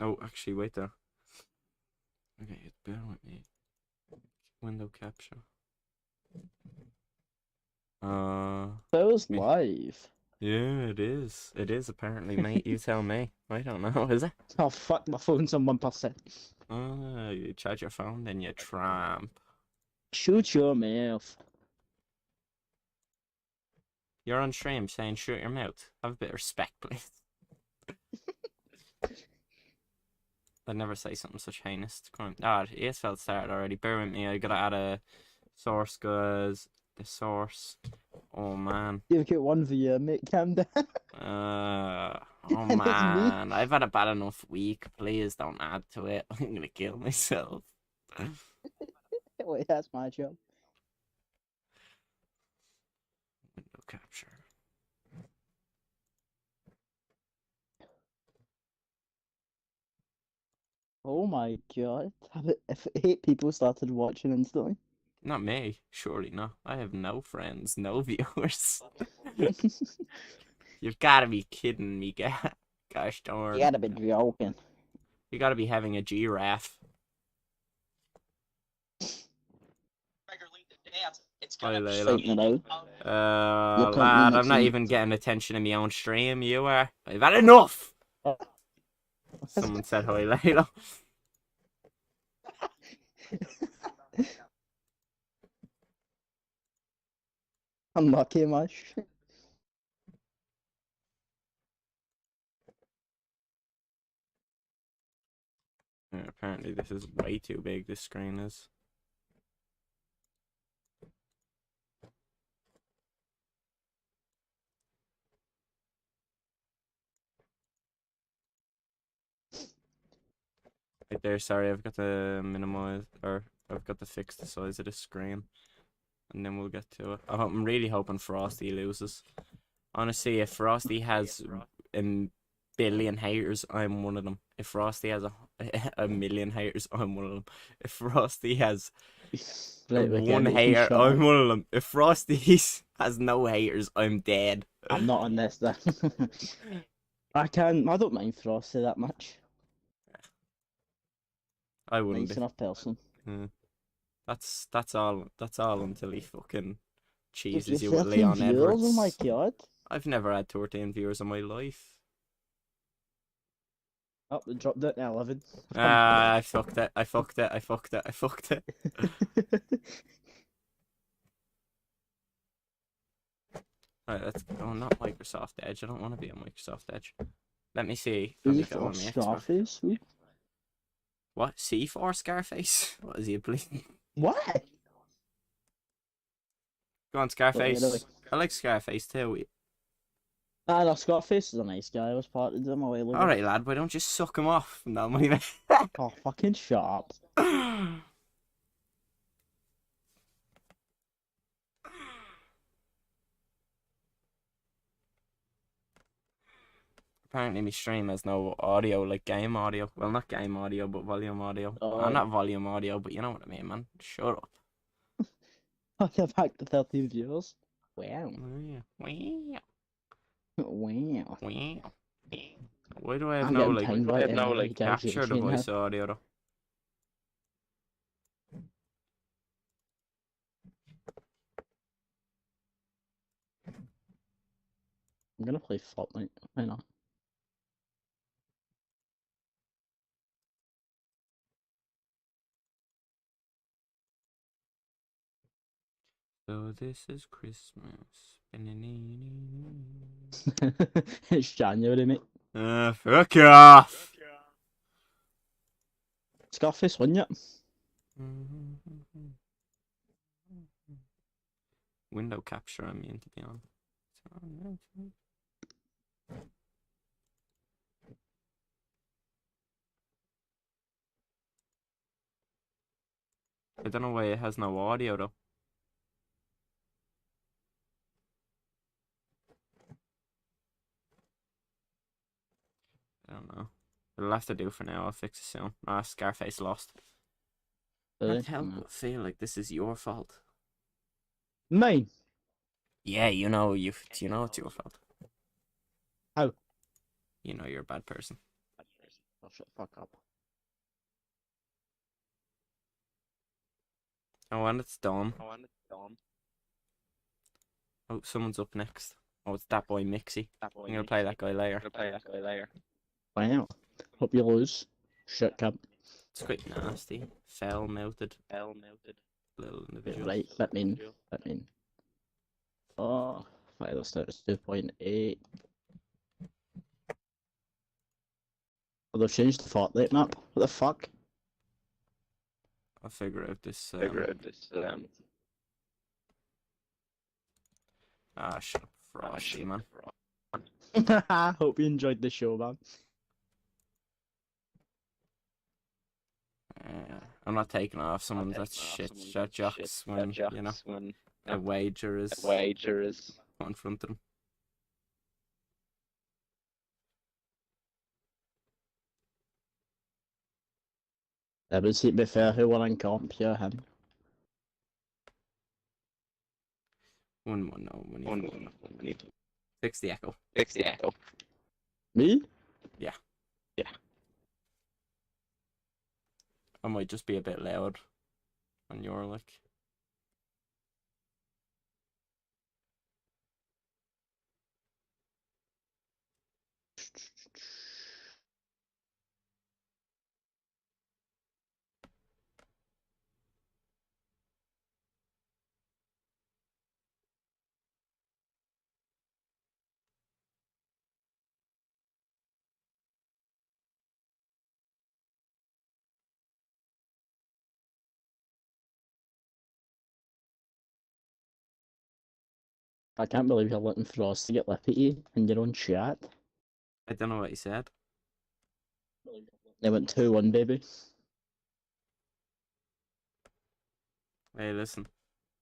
Oh, actually, wait there. Okay, bear with me. Window capture. That was me. live. Yeah, it is. It is apparently, mate. You tell me. I don't know. Is it? Oh fuck, my phone's on 1%. You charge your phone, then you tramp. Shoot your mouth. You're on stream saying shoot your mouth. Have a bit of respect, please. I'd never say something such heinous. Come on. Ah, ESFL started already. Bear with me. I gotta add a source, guys. The source. Oh man. You get one viewer, mate. Calm down. Oh And it's me. man. I've had a bad enough week. Please don't add to it. I'm gonna kill myself. Wait, that's my job. Window capture. Oh my god. If 8 people started watching instantly. Not me. Surely not. I have no friends, no viewers. You've got to be kidding me, gosh You darn. gotta be joking. You got to be having a giraffe. Hi, Layla. Thinking it out. You're plenty Lad, I'm next not week. even getting attention in my own stream. You are. I've had enough. Oh. Someone said hi, Layla. Unlucky, much. Yeah, apparently this is way too big, this screen is. Right there, sorry, I've got to minimize, or I've got to fix the size of the screen. And then we'll get to it. I'm really hoping Frosty loses. Honestly, if Frosty has a billion haters, I'm one of them. If Frosty has a million haters, I'm one of them. If Frosty has Right, okay, one makes me hater, shut I'm up. one of them. If Frosty has no haters, I'm dead. I'm not on this then. I don't mind Frosty that much. I wouldn't. Nice enough person. That's all. That's all until he fucking If you're cheeses you with 13 Leon viewers, oh my Edwards. god. I've never had 13 viewers in my life. Oh, they dropped it to 11. Ah, I fucked it. I fucked it. I fucked it. I fucked it. Right, let's go. Not Microsoft Edge. I don't want to be on Microsoft Edge. Let me see. Can we go C4 on the Xbox? Scarface? What? C4 Scarface? What is he bleeding? What? Go on, Wait, Scarface. I like Scarface too. ah, no, Scarface is a nice guy. I was part of them a while ago. Alright, lad, why don't you suck him off? No money. Oh, fucking shut up. Apparently, my stream has no audio, like game audio. Well, not game audio, but volume audio. Oh, Not volume audio, but you know what I mean, man. Shut up. I'll get back to 13 viewers. Wow. Wow. Wow. Wow. Wow. Why do I have I'm no getting like? pained Why do I by have no like guys capture the YouTube now. voice audio though? I'm gonna play Fortnite. Why not? So this is Christmas. It's January, mate. Fuck off. Scarface won yet? Window capture, I mean, to be honest. I don't know why it has no audio though. I don't know. It'll have to do for now. I'll fix it soon. Ah, Scarface lost. Really? Can't help but feel like this is your fault. Mine. Yeah, you know it's your fault. How? You know you're a bad person. Oh, shut the fuck up. Oh, and it's Dom. Oh, someone's up next. Oh, it's that boy Mixie. I'm gonna play that guy later. Wow. Hope you lose. Shit cup. It's quite nasty. Foul-mouthed little individual. Right, that mean. Oh, final status 2.8. Oh, they've changed the Fortnite map. What the fuck? I'll figure out this. Ah, shut up, Frosty, man. Hope you enjoyed the show, man. I'm not taking off someone that's shit jocks when, you know, a wager is in front of them. Yeah, but see, to be fair, who won in comp? Yeah, him. 1-1, no, when you fix the echo. Me? Yeah. I might just be a bit loud on your, like. I can't believe you're letting Frosty get lippy in your own chat. I don't know what he said. They went 2-1, baby. Hey, listen.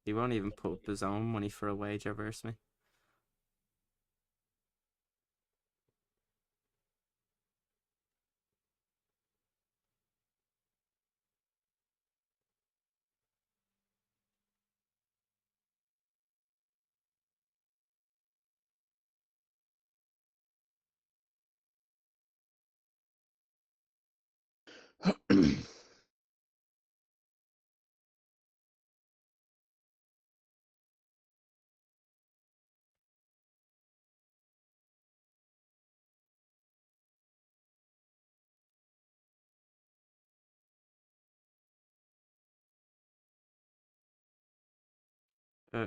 He won't even put up his own money for a wager versus me.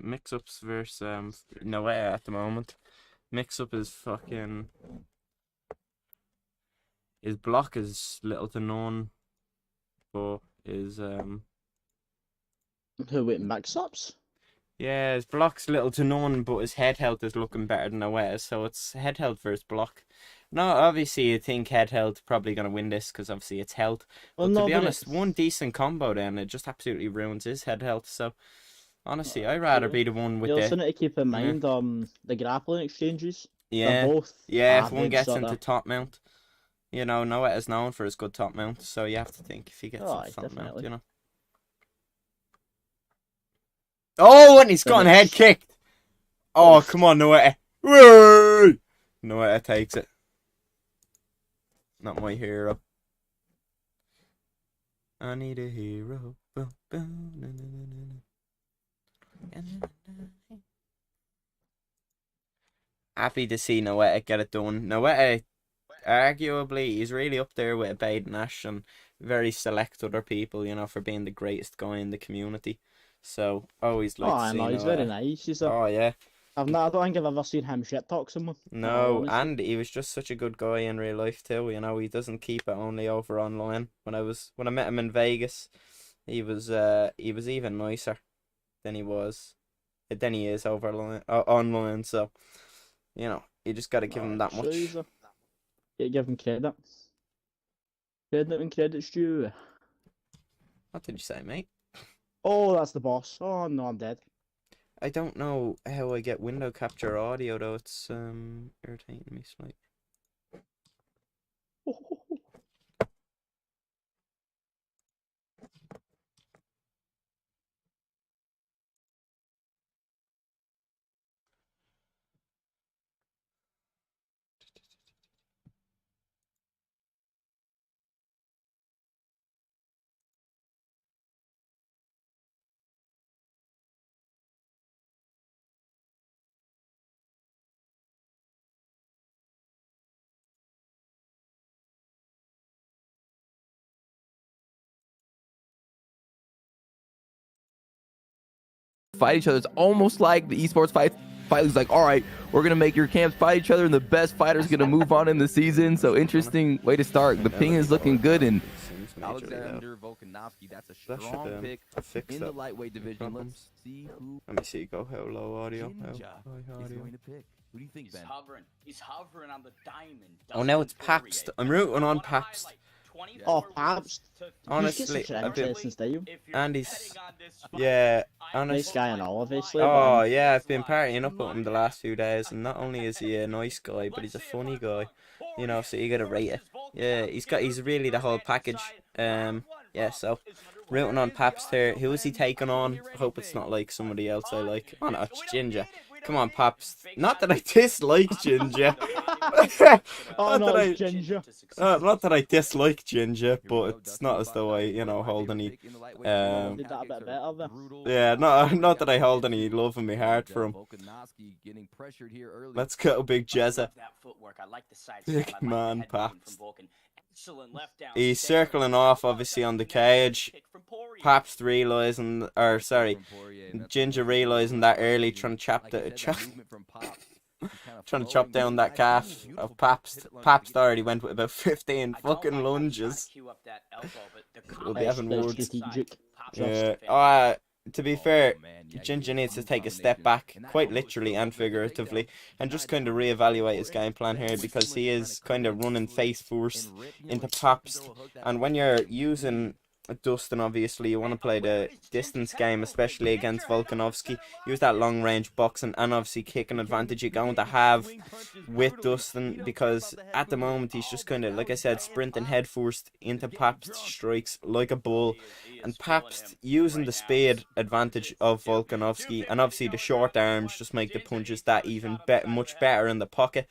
Mix-ups versus Noah at the moment. Mix-up is fucking. His block is little to none, but his Who wait, mix-ups? yeah, his block's little to none, but his head health is looking better than Noah's, so it's head health versus block. No, obviously you think head health probably gonna win this because obviously it's health. Well, But to no, be but honest, one decent combo then it just absolutely ruins his head health. So honestly, I'd rather be the one with you the also need to keep in yeah. mind the grappling exchanges. They're Yeah, both yeah. If one average, gets sort into of. top mount, you know, Noah is known for his good top mount, so you have to think if he gets Oh, some aye, front mount, definitely. you know. Oh, and he's Then gotten head it's kicked. Oh, come on, Noah. Whee! Noah takes it. Not my hero. I need a hero. Boom, boom, na, na, na, na, na. Happy to see Noah get it done. Noah, arguably, he's really up there with Abe Nash and very select other people, you know, for being the greatest guy in the community. So, always Oh, like to I see know, he's very Noah. nice. Oh, yeah. I don't think I've ever seen him shit talk someone. At all, No, honestly. and he was just such a good guy in real life too. You know, he doesn't keep it only over online. When I met him in Vegas, he was even nicer than he is online. So, you know, you just got to give him that Sure, much. you give him credit. Credit when credit's due. What did you say, mate? Oh, that's the boss. Oh no, I'm dead. I don't know how I get window capture audio though. It's irritating me slightly. fight each other. It's almost like the esports fight league's like, all right, we're gonna make your camps fight each other, and the best fighter's gonna move on in the season. So interesting way to start. The ping is looking good, and Alexander Volkanovski, that's a strong pick in the lightweight division. Let's see who. Let me see. Go how low audio. Jinja is going to pick. Who do you think, Ben? He's hovering on the diamond. Oh, now it's Pabst. I'm rooting on Pabst. Oh, Pabst. Honestly, such an I've been, interesting style. and he's, yeah, Nice honestly. guy and all, obviously. Oh yeah, I've been partying up with him the last few days, and not only is he a nice guy, but he's a funny guy. You know, so you gotta rate it. Yeah, he's really the whole package. Yeah, so rooting on Pabst here. Who is he taking on? I hope it's not like somebody else I like. Oh no, it's Ginger. Come on, Pabst. Not that I dislike Ginger. Oh no, Ginger. Not that I dislike Ginger, but it's not as though I, you know, hold any. Did that a bit better there. Yeah, not that I hold any love in my heart for him. Let's go, Big Jezza. Big man, Pabst. He's circling off, obviously, on the cage. Pabst realising, or sorry, Ginger realising that early, trying to chop down that calf of Pabst. Pabst already went with about 15 fucking lunges. We'll be having words. Strategic. Yeah. To be fair, Ginger needs to take a step back, quite literally and figuratively, and just kind of reevaluate his game plan here, because he is kind of running face first into Pabst. And when you're using Dustin, obviously, you want to play the distance game, especially against Volkanovski. Use that long range boxing and obviously kicking advantage you're going to have with Dustin, because at the moment he's just kind of, like I said, sprinting head first into Pabst strikes like a bull. And Pabst using the speed advantage of Volkanovski, and obviously the short arms just make the punches that even much better in the pocket.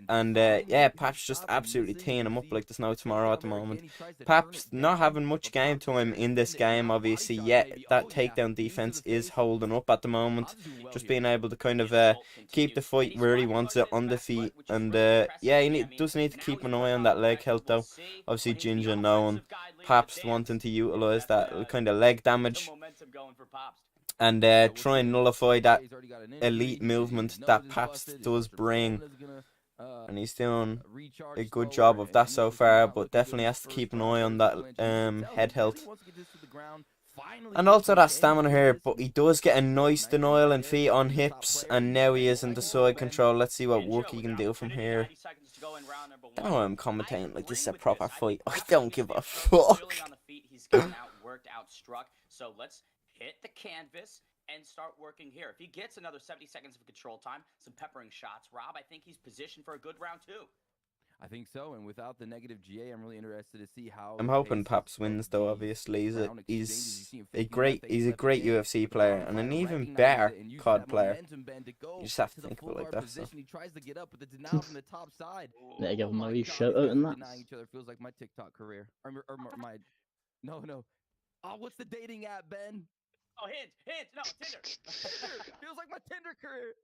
And yeah, Pabst just absolutely teeing him up like there's no tomorrow at the moment. Pabst not having much game time in this game, obviously, yet that takedown defense is holding up at the moment. Just being able to kind of keep the fight where he wants it on the feet. And yeah, he does need to keep an eye on that leg health though. Obviously, Ginger knowing, Pabst wanting to utilise that kind of leg damage. And try and nullify that elite movement that Pabst does bring. And he's doing a good job of that so far, but definitely has to keep an eye on that head health. And also that stamina here, but he does get a nice denial and feet on hips, and now he is in the side control. Let's see what work he can do from here. I don't know why I'm commentating like this is a proper fight. I don't give a fuck. So let's hit the canvas and start working here. If he gets another 70 seconds of control time, some peppering shots, Rob, I think he's positioned for a good round two. I think so, and without the negative GA, I'm really interested to see how. I'm hoping Pabst wins though. Obviously, he's a great UFC player and an even better COD player. You just have to think about it like that. So. They give him a wee shout out in that. Feels like my TikTok career, or my no. Oh, what's the dating app, Ben? Oh, hint, no, Tinder. Feels like my Tinder career.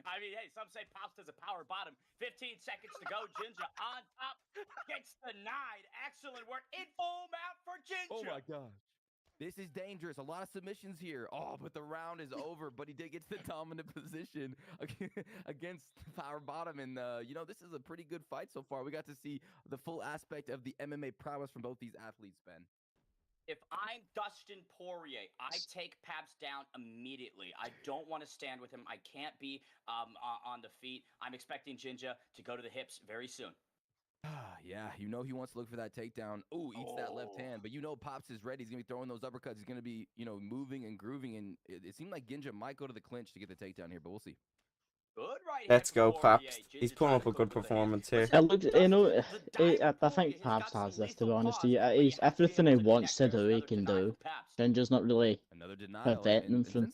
I mean, hey, some say Pabst is a power bottom. 15 seconds to go. Ginger on top. Gets denied. Excellent work. In full mount for Ginger. Oh, my gosh. This is dangerous. A lot of submissions here. Oh, but the round is over. But he did get to the dominant position against power bottom. And, you know, this is a pretty good fight so far. We got to see the full aspect of the MMA prowess from both these athletes, Ben. If I'm Dustin Poirier, I take Pabst down immediately. I don't want to stand with him. I can't be on the feet. I'm expecting Ginger to go to the hips very soon. Yeah, you know he wants to look for that takedown. Ooh, eats that left hand. But you know Pops is ready. He's going to be throwing those uppercuts. He's going to be, you know, moving and grooving. And it seemed like Ginger might go to the clinch to get the takedown here, but we'll see. Let's go, Pabst. He's putting up a good performance here. It looks, you know, I think Pabst has this, to be honest. He's everything he wants to do, he can do. Ginger's not really preventing him from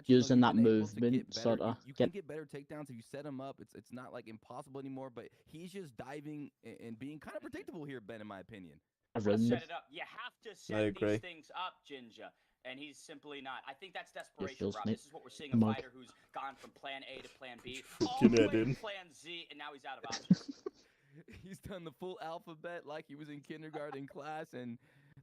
using that movement, sort of. You can get better takedowns if you set him up. It's not like impossible anymore, but he's just diving and being kind of predictable here, Ben, in my opinion. Set it up. You have to set these things up, Ginger. And he's simply not. I think that's desperation, Rob. This is what we're seeing, a fighter who's gone from plan A to plan B, all the way to plan Z, and now he's out of options. He's done the full alphabet like he was in kindergarten class, and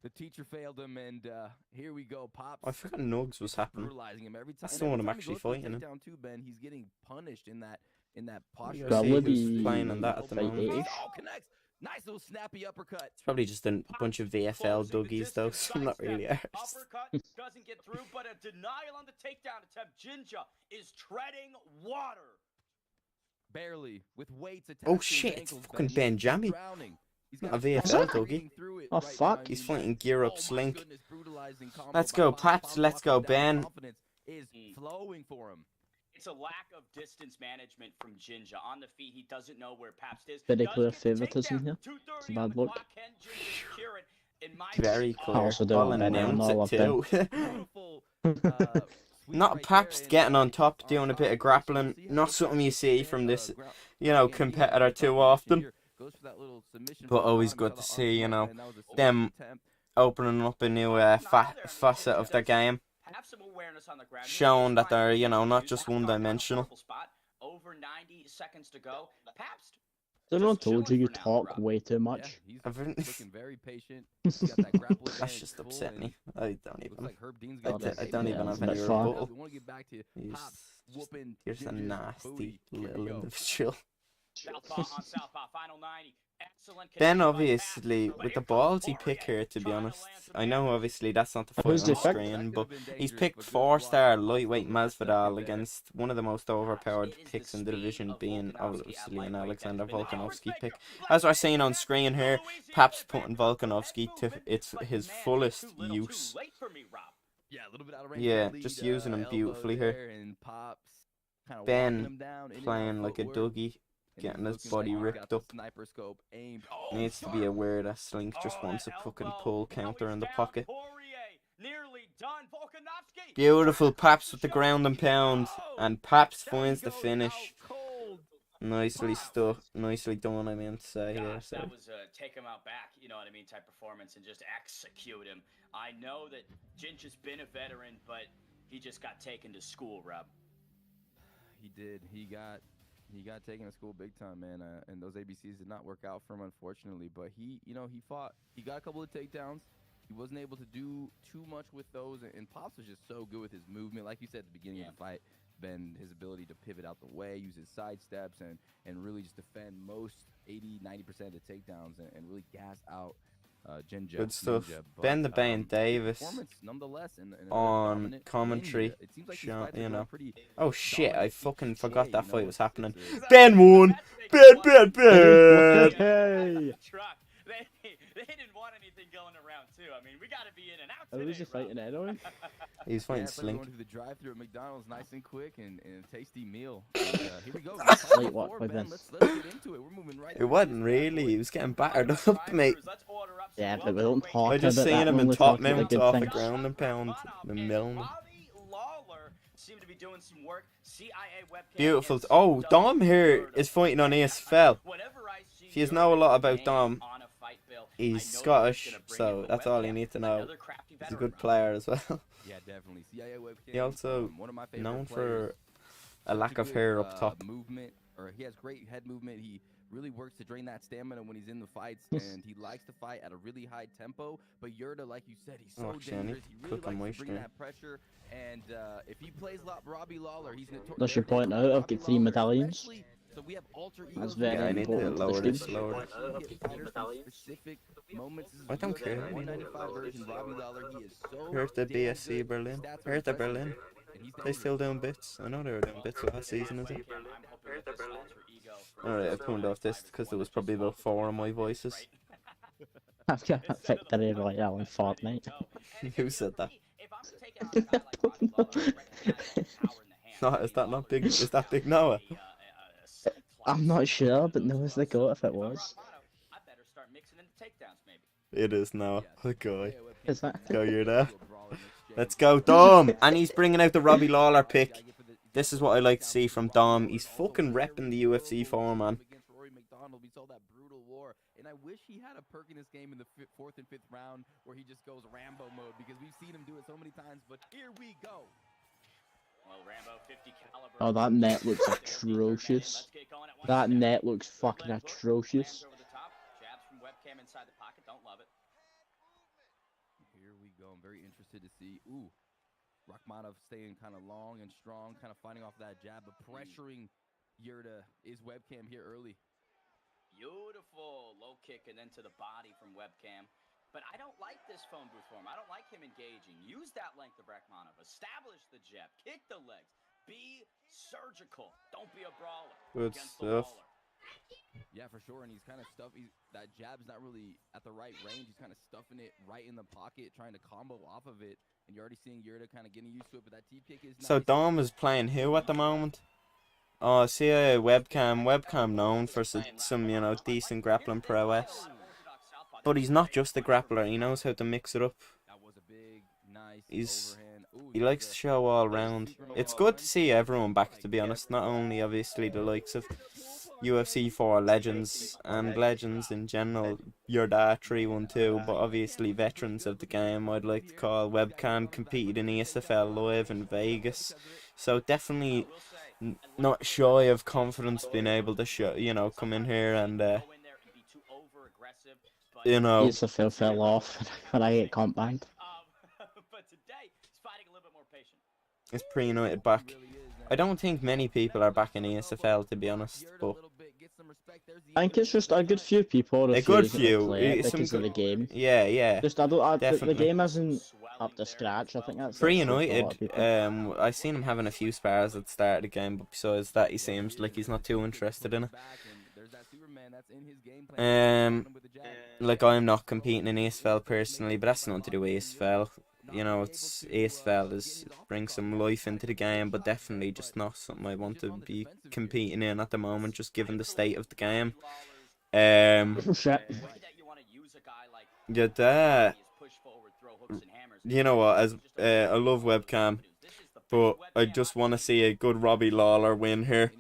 The teacher failed him, and here we go. Pops. I forgot Nugs was happening. Brutalizing him every time. That's the one I'm actually fighting in. Down too, Ben. He's getting punished in that posture. Probably who's playing on that at the moment. Oh, connects. Nice little snappy uppercut. It's probably just a bunch of ESFL duggies though, so I'm not really arsed. Uppercut doesn't get through, but a denial on the takedown attempt. Jinja is treading water. Barely with weights attached. Oh shit, it's fucking Benjamin. He's not a VFL doggy. Oh fuck. He's fighting Gear Up Slink. Let's go, Paps. Let's go, Ben. Is flowing for him. It's a lack of distance management from Jinja. On the feet, he doesn't know where Pabst is. Very clear favoritism here. It's a bad look. Very clear. Also I'll doing better than announce all it of them. too. Not Pabst getting on top, doing a bit of grappling. Not something you see from this, you know, competitor too often. But always good to see, you know, them opening up a new facet of their game. Showing that they're, you know, not just one-dimensional. Over 90 seconds to go. Pabst. Someone told you talk way too much. Yeah, he's looking very patient. He's got that grappling That's just upset me. I don't even. Like Herb Dean's I don't even have any far. rebuttal. We want to get back to Here's a nasty little individual. Southpaw on southpaw, final 90. Excellent. Ben, obviously, with the balls he picked here, to be honest, I know obviously that's not the fight on the screen, but he's picked 4-star lightweight Masvidal against one of the most overpowered picks in the division, being obviously an Alexander Volkanovski pick. As we're seeing on screen here, Paps putting Volkanovski to his fullest use. Yeah, just using him beautifully here. Ben playing like a Dougie. Getting his body ripped up. Needs to be aware that Slink just wants a fucking pull counter in the pocket. Beautiful Paps with the ground and pound. And Paps finds the finish. Nicely stuff. Nicely done, I meant to say. Yeah, so. That was take him out back, you know what I mean, type performance and just execute him. I know that Jinja's been a veteran, but he just got taken to school, Rob. He did. He got taken to school big time, man, and those ABCs did not work out for him, unfortunately. But he fought. He got a couple of takedowns. He wasn't able to do too much with those, and Pops was just so good with his movement. Like you said at the beginning of the fight, Ben, his ability to pivot out the way, use his side steps, and really just defend most 80-90% of the takedowns and really gas out Jinja. Good stuff. But, Ben the Bane Davis nonetheless, on commentary. You know. Oh shit! I fucking forgot that fight was happening. Ben won. Ben. Hey. They didn't want anything going around too. I mean, we got to be in and out. Oh, who's he fighting anyway? He's fighting Slink. Going to the drive-through at McDonald's, nice and quick, and a tasty meal. And, here we go. Wait, what? By Ben. Let's get into it. We're moving right. It wasn't really. He was getting battered up, mate. Yeah, but we don't talk I just about seen that him when in we top talk about mount good off the things. ground and pound the milling. Seem to be doing some work. CIA webcam. Beautiful. Oh, Dom here is fighting on ESFL. If you know a lot about Dom, he's Scottish, so that's all you need to know. He's a good player as well. Yeah, definitely. CIA webcam. He also one of my favorite known players. for a lack of hair up top. Movement, or he has great head movement. He really works to drain that stamina when he's in the fights, and he likes to fight at a really high tempo. But Yurda, like you said, he's so dangerous. He really likes to bring that pressure. And if he plays Robbie Lawler, he's notorious. That's your point out. I've got 3 medallions. So we have alter That's egos. very Yeah, I need to important lower for this the lower. Specific moments. I don't care. 195 version, Robbie Lawler, he is so Here's the BSC Berlin. Here's the Berlin. They still doing bits. I know they were doing bits last season, is it? Alright, I turned off this because there was probably about 4 of my voices. I've got a victory right now in Fortnite. Who said that? No, is that not big? Is that Big Noah? I'm not sure, but no, it's the goat if it was. It is now. Oh, guy. Is that? Go, you're there. Let's go, Dom! And he's bringing out the Robbie Lawler pick. This is what I like to see from Dom. He's fucking repping the UFC for, man. We saw that brutal war, and I wish he had a perk in this game in the 4th and 5th round where he just goes Rambo mode, because we've seen him do it so many times. But here we go. Well, Rambo 50 caliber. Oh, that net looks atrocious. That net looks fucking atrocious. Over the top. Jabs from webcam inside the pocket. Don't love it. interested to see. Ooh, Rakhmonov staying kind of long and strong, kind of fighting off that jab, but pressuring Yurda. Is Webcam here early? Beautiful low kick and then to the body from Webcam. But I don't like this phone booth form. I don't like him engaging. Use that length of Rakhmonov. Establish the jab. Kick the legs. Be surgical. Don't be a brawler. Good stuff. Yeah, for sure. And he's kind of that jab's not really at the right range. He's kind of stuffing it right in the pocket, trying to combo off of it. And you're already seeing Yurda kind of getting used to it. But that teep kick is So nice. Dom is playing who at the moment? Oh, see a Webcam known for some, you know, decent grappling prowess. But he's not just a grappler, he knows how to mix it up. That was a big, nice overhand. He likes to show all round. It's good to see everyone back, to be honest. Not only, obviously, the likes of UFC 4 legends and legends in general, Yurda 312, but obviously veterans of the game. I'd like to call Webcam competed in ESFL live in Vegas. So definitely not shy of confidence being able to show, you know, come in here and you know, ESFL fell off when I get comp banned. But today, he's fighting a little bit more patient. it's pre-United back. I don't think many people are back in ESFL, to be honest, but I think it's just a good few people. a good few. Play it because of the game. Yeah, yeah. Just the definitely. game isn't up to scratch. I think that's Pre-United, I seen him having a few spars at the start of the game, but besides that, he seems like he's not too interested in it. Like I'm not competing in ESFL personally, but that's nothing to do with ESFL. You know, it's ESFL brings some life into the game, but definitely just not something I want to be competing in at the moment, just given the state of the game. Yeah, you know what? As I love Webcam, but I just want to see a good Robbie Lawler win here.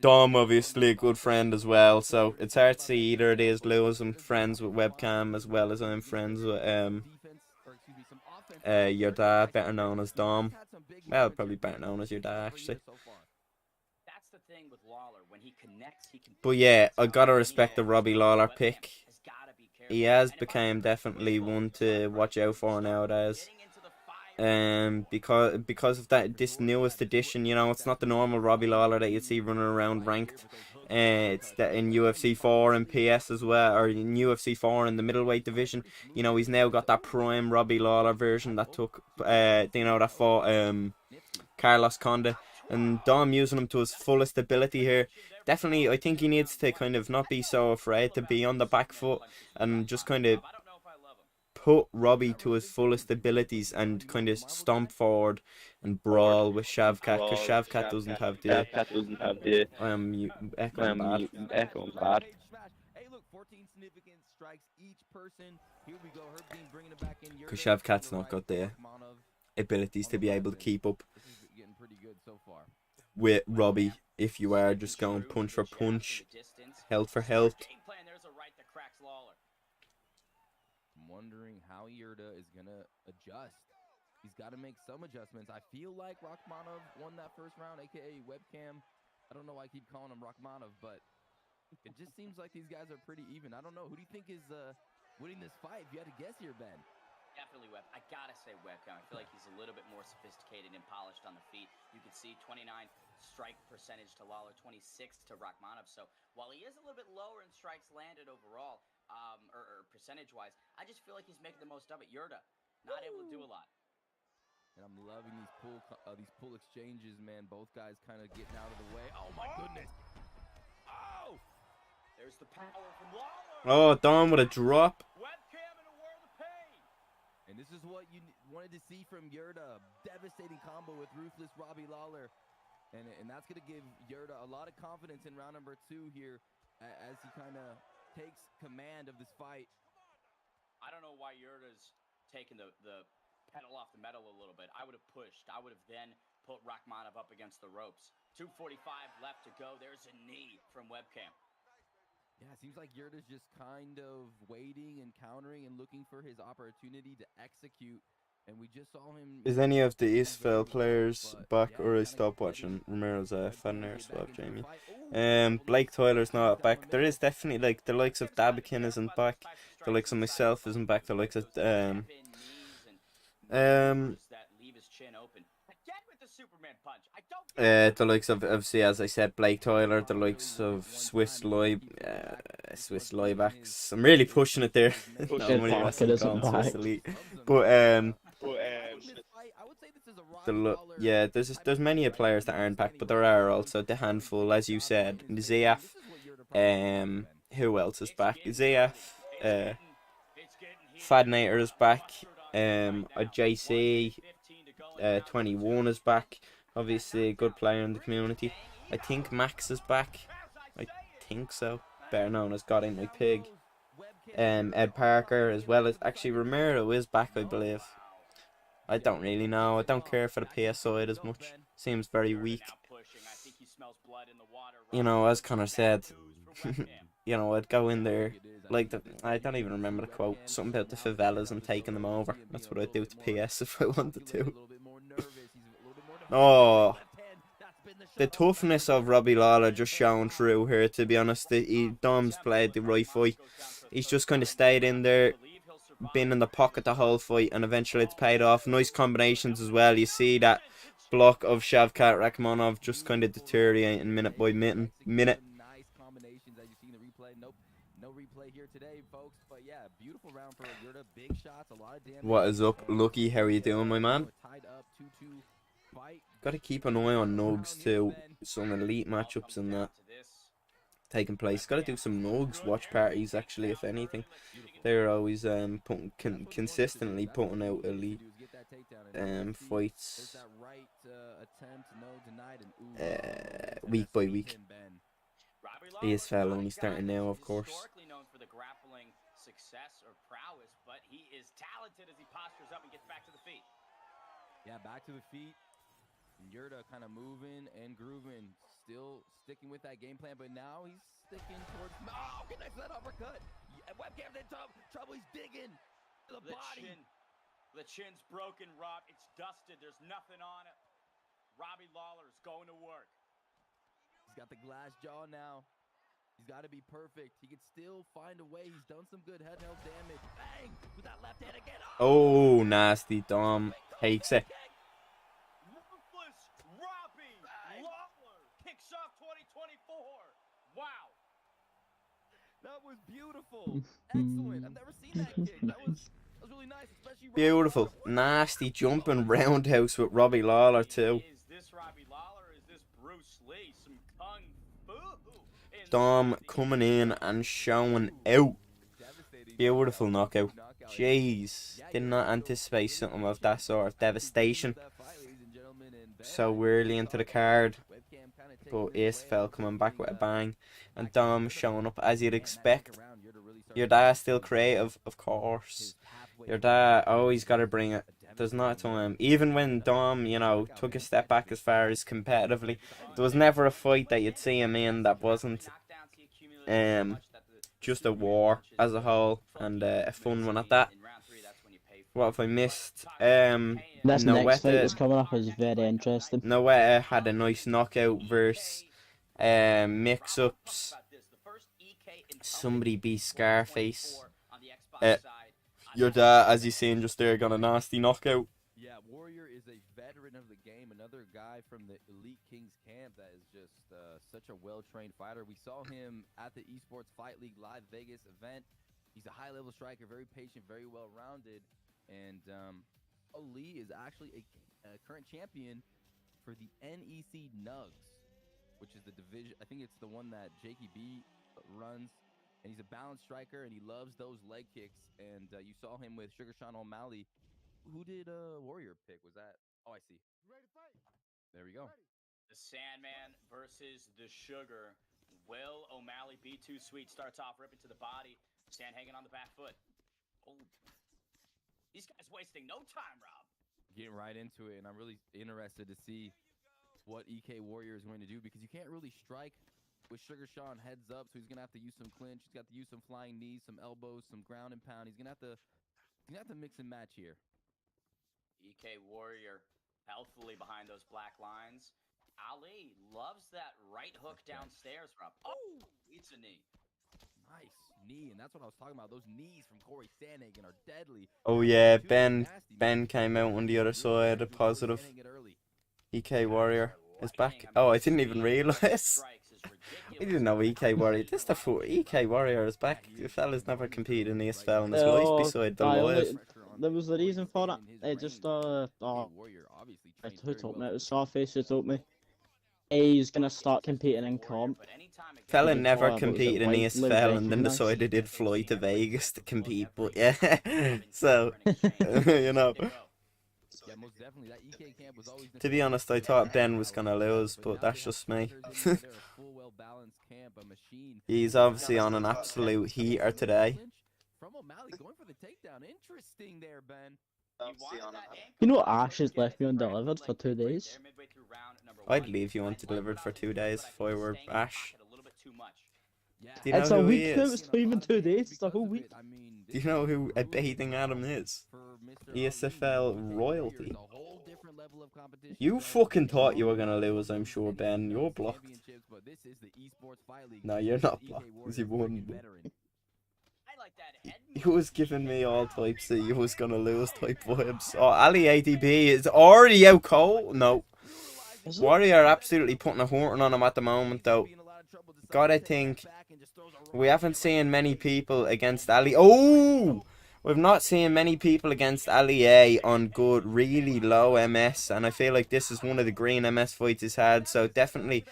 Dom, obviously, a good friend as well, so it's hard to see either of these lose. I'm friends with Webcam as well as I'm friends with your dad, better known as Dom. Well, probably better known as your dad, actually. But yeah, I gotta respect the Robbie Lawler pick. He has become definitely one to watch out for nowadays. Because of this newest edition, you know, it's not the normal Robbie Lawler that you'd see running around ranked. It's that in UFC 4 and PS as well, or in UFC 4 in the middleweight division. You know, he's now got that prime Robbie Lawler version that took, you know, that fought Carlos Conde, and Dom using him to his fullest ability here. Definitely, I think he needs to kind of not be so afraid to be on the back foot and just kind of put Robbie to his fullest abilities and kind of stomp forward and brawl with Shavkat, because Shavkat doesn't have the I am echoing bad. Because Shavkat's not got the abilities to be able to keep up with Robbie if you are just going punch for punch, health for health. Wondering how Yurda is going to adjust. He's got to make some adjustments. I feel like Rakhmonov won that first round, a.k.a. Webcam. I don't know why I keep calling him Rakhmonov, but it just seems like these guys are pretty even. I don't know. Who do you think is winning this fight? If you had to guess here, Ben. Definitely Web. I gotta say Webcam. I feel like he's a little bit more sophisticated and polished on the feet. You can see 29 strike percentage to Lawler, 26 to Rakhmonov. So while he is a little bit lower in strikes landed overall, or percentage-wise, I just feel like he's making the most of it. Yurda, not able to do a lot. And I'm loving these pull exchanges, man. Both guys kind of getting out of the way. Oh my goodness! Oh! There's the power from Lawler. Oh, Dom with a drop. Webcam in a world of pain. And this is what you wanted to see from Yurda. Devastating combo with ruthless Robbie Lawler. And that's going to give Yurda a lot of confidence in round number 2 here as he kind of takes command of this fight. I don't know why Yurda's taking the pedal off the metal a little bit. I would have pushed. I would have then put Rakhmonov up against the ropes. 2:45 left to go. There's a knee from Webcam. Yeah, it seems like Yurda's just kind of waiting and countering and looking for his opportunity to execute. And we just saw him. Is any of the ESFL players back, or I stopped watching Romero's Fenner Suave, Jamie? Blake Tyler's not back. There is definitely, like, the likes of Dabikin isn't back. The likes of myself isn't back. The likes of That leave his chin open. Again with the Superman punch. I don't The likes of obviously, as I said, Blake Tyler, the likes of Swiss Liebacks. I'm really pushing it there. Ed Money Parker Wrestling isn't calling Swiss back. Elite, but yeah, there's many players that aren't back, but there are also the handful, as you said, ZF. Who else is back? ZF. Fadnator is back. A JC. 21 is back. Obviously, a good player in the community. I think Max is back. I think so. Better known as God Ain't My Pig. Ed Parker, as well as actually Romero is back, I believe. I don't really know. I don't care for the PS side as much. Seems very weak. You know, as Connor said, you know, I'd go in there like I don't even remember the quote. Something about the favelas and taking them over. That's what I'd do to PS if I wanted to. Oh, the toughness of Robbie Lawler just showing through here, to be honest. Dom's played the right fight. He's just kind of stayed in there, been in the pocket the whole fight, and eventually it's paid off. Nice combinations as well. You see that block of Shavkat Rakhmonov just kind of deteriorating minute by minute. What is up, Lucky? How are you doing, my man? Got to keep an eye on Nugs too. Some elite matchups and that taking place. Got to do some Nugs watch parties actually, if anything. They're always consistently putting out elite fights week by week. ESFL only starting now, of course. Success or prowess, but he is talented as he postures up and gets back to the feet. Yeah, back to the feet. Yurda kind of moving and grooving, still sticking with that game plan, but now he's sticking towards. Oh, connects that uppercut. Webcam's in trouble. He's digging to the body. The chin's broken, Rob. It's dusted. There's nothing on it. Robbie Lawler's going to work. He's got the glass jaw now. He's got to be perfect. He can still find a way. He's done some good head held damage. Bang! With that left hand again. Oh, nasty. Dom takes it. Ruthless Robbie Lawler kicks off 2024. Wow. That was beautiful. Excellent. I've never seen that kick. That was really nice. Especially beautiful. Nasty jumping roundhouse with Robbie Lawler too. Is this Robbie Lawler? Is this Bruce Lee? Some kung fu. Dom coming in and showing out. Beautiful knockout. Jeez, did not anticipate something of that sort of devastation so early into the card. But ESFL coming back with a bang, and Dom showing up as you'd expect. Your dad's still creative, of course. Your dad always got to bring it. There's not a time. Even when Dom, you know, took a step back as far as competitively, there was never a fight that you'd see him in that wasn't just a war as a whole, and a fun one at that. What have I missed? This next fight that's coming up is very interesting. Noetta had a nice knockout versus mix-ups. Somebody beat Scarface. Your dad, as you seen just there, got a nasty knockout. Yeah, Warrior is a veteran of the game, another guy from the Elite Kings camp that is just such a well-trained fighter. We saw him at the Esports Fight League Live Vegas event. He's a high-level striker, very patient, very well-rounded, and Ali is actually a current champion for the NEC Nugs, which is the division. I think it's the one that Jakey B runs. And he's a balanced striker, and he loves those leg kicks. And you saw him with Sugar Sean O'Malley. Who did Warrior pick? Was that? Oh, I see. Ready to fight? There we go. The Sandman versus the Sugar. Will O'Malley be too sweet? Starts off ripping to the body. Sand hanging on the back foot. Oh, these guys wasting no time, Rob. Getting right into it, and I'm really interested to see what EK Warrior is going to do, because you can't really strike with Sugar Sean heads up, so he's gonna have to use some clinch. He's got to use some flying knees, some elbows, some ground and pound. He's gonna have to mix and match here. EK Warrior healthily behind those black lines. Ali loves that right hook downstairs, Rob. Oh, it's a knee. Nice knee, and that's what I was talking about. Those knees from Corey Sandhagen are deadly. Oh yeah, Ben came out on the other side, a positive. EK Warrior is back. Oh, I didn't even realize. I didn't know EK Warrior. This the foot. EK Warrior is back. The fella's never competed in ESFL in his life beside the live. There was a reason for that. It just who told me? It was Suave who told me. He's gonna start competing in comp. Fella never competed in ESFL and then decided he'd fly to Vegas to compete, but yeah. So, you know. To be honest, I thought Ben was gonna lose, but that's just me. He's obviously on an absolute heater today. You know, Ash has left me undelivered for 2 days. I'd leave you undelivered for 2 days if I were Ash. Do you know It's who a he week, is? it's not even 2 days, it's a whole week. Do you know who a bathing Adam is? ESFL royalty. You fucking thought you were gonna lose, I'm sure, Ben. You're blocked. No, you're not blocked, because you won. He was giving me all types of you was gonna lose type vibes. Oh, Ali ADB is already out cold. No. Warrior are absolutely putting a horn on him at the moment, though. Gotta think. We haven't seen many people against Ali. Oh! We've not seen many people against Ali A on good, really low MS. And I feel like this is one of the green MS fights he's had. So definitely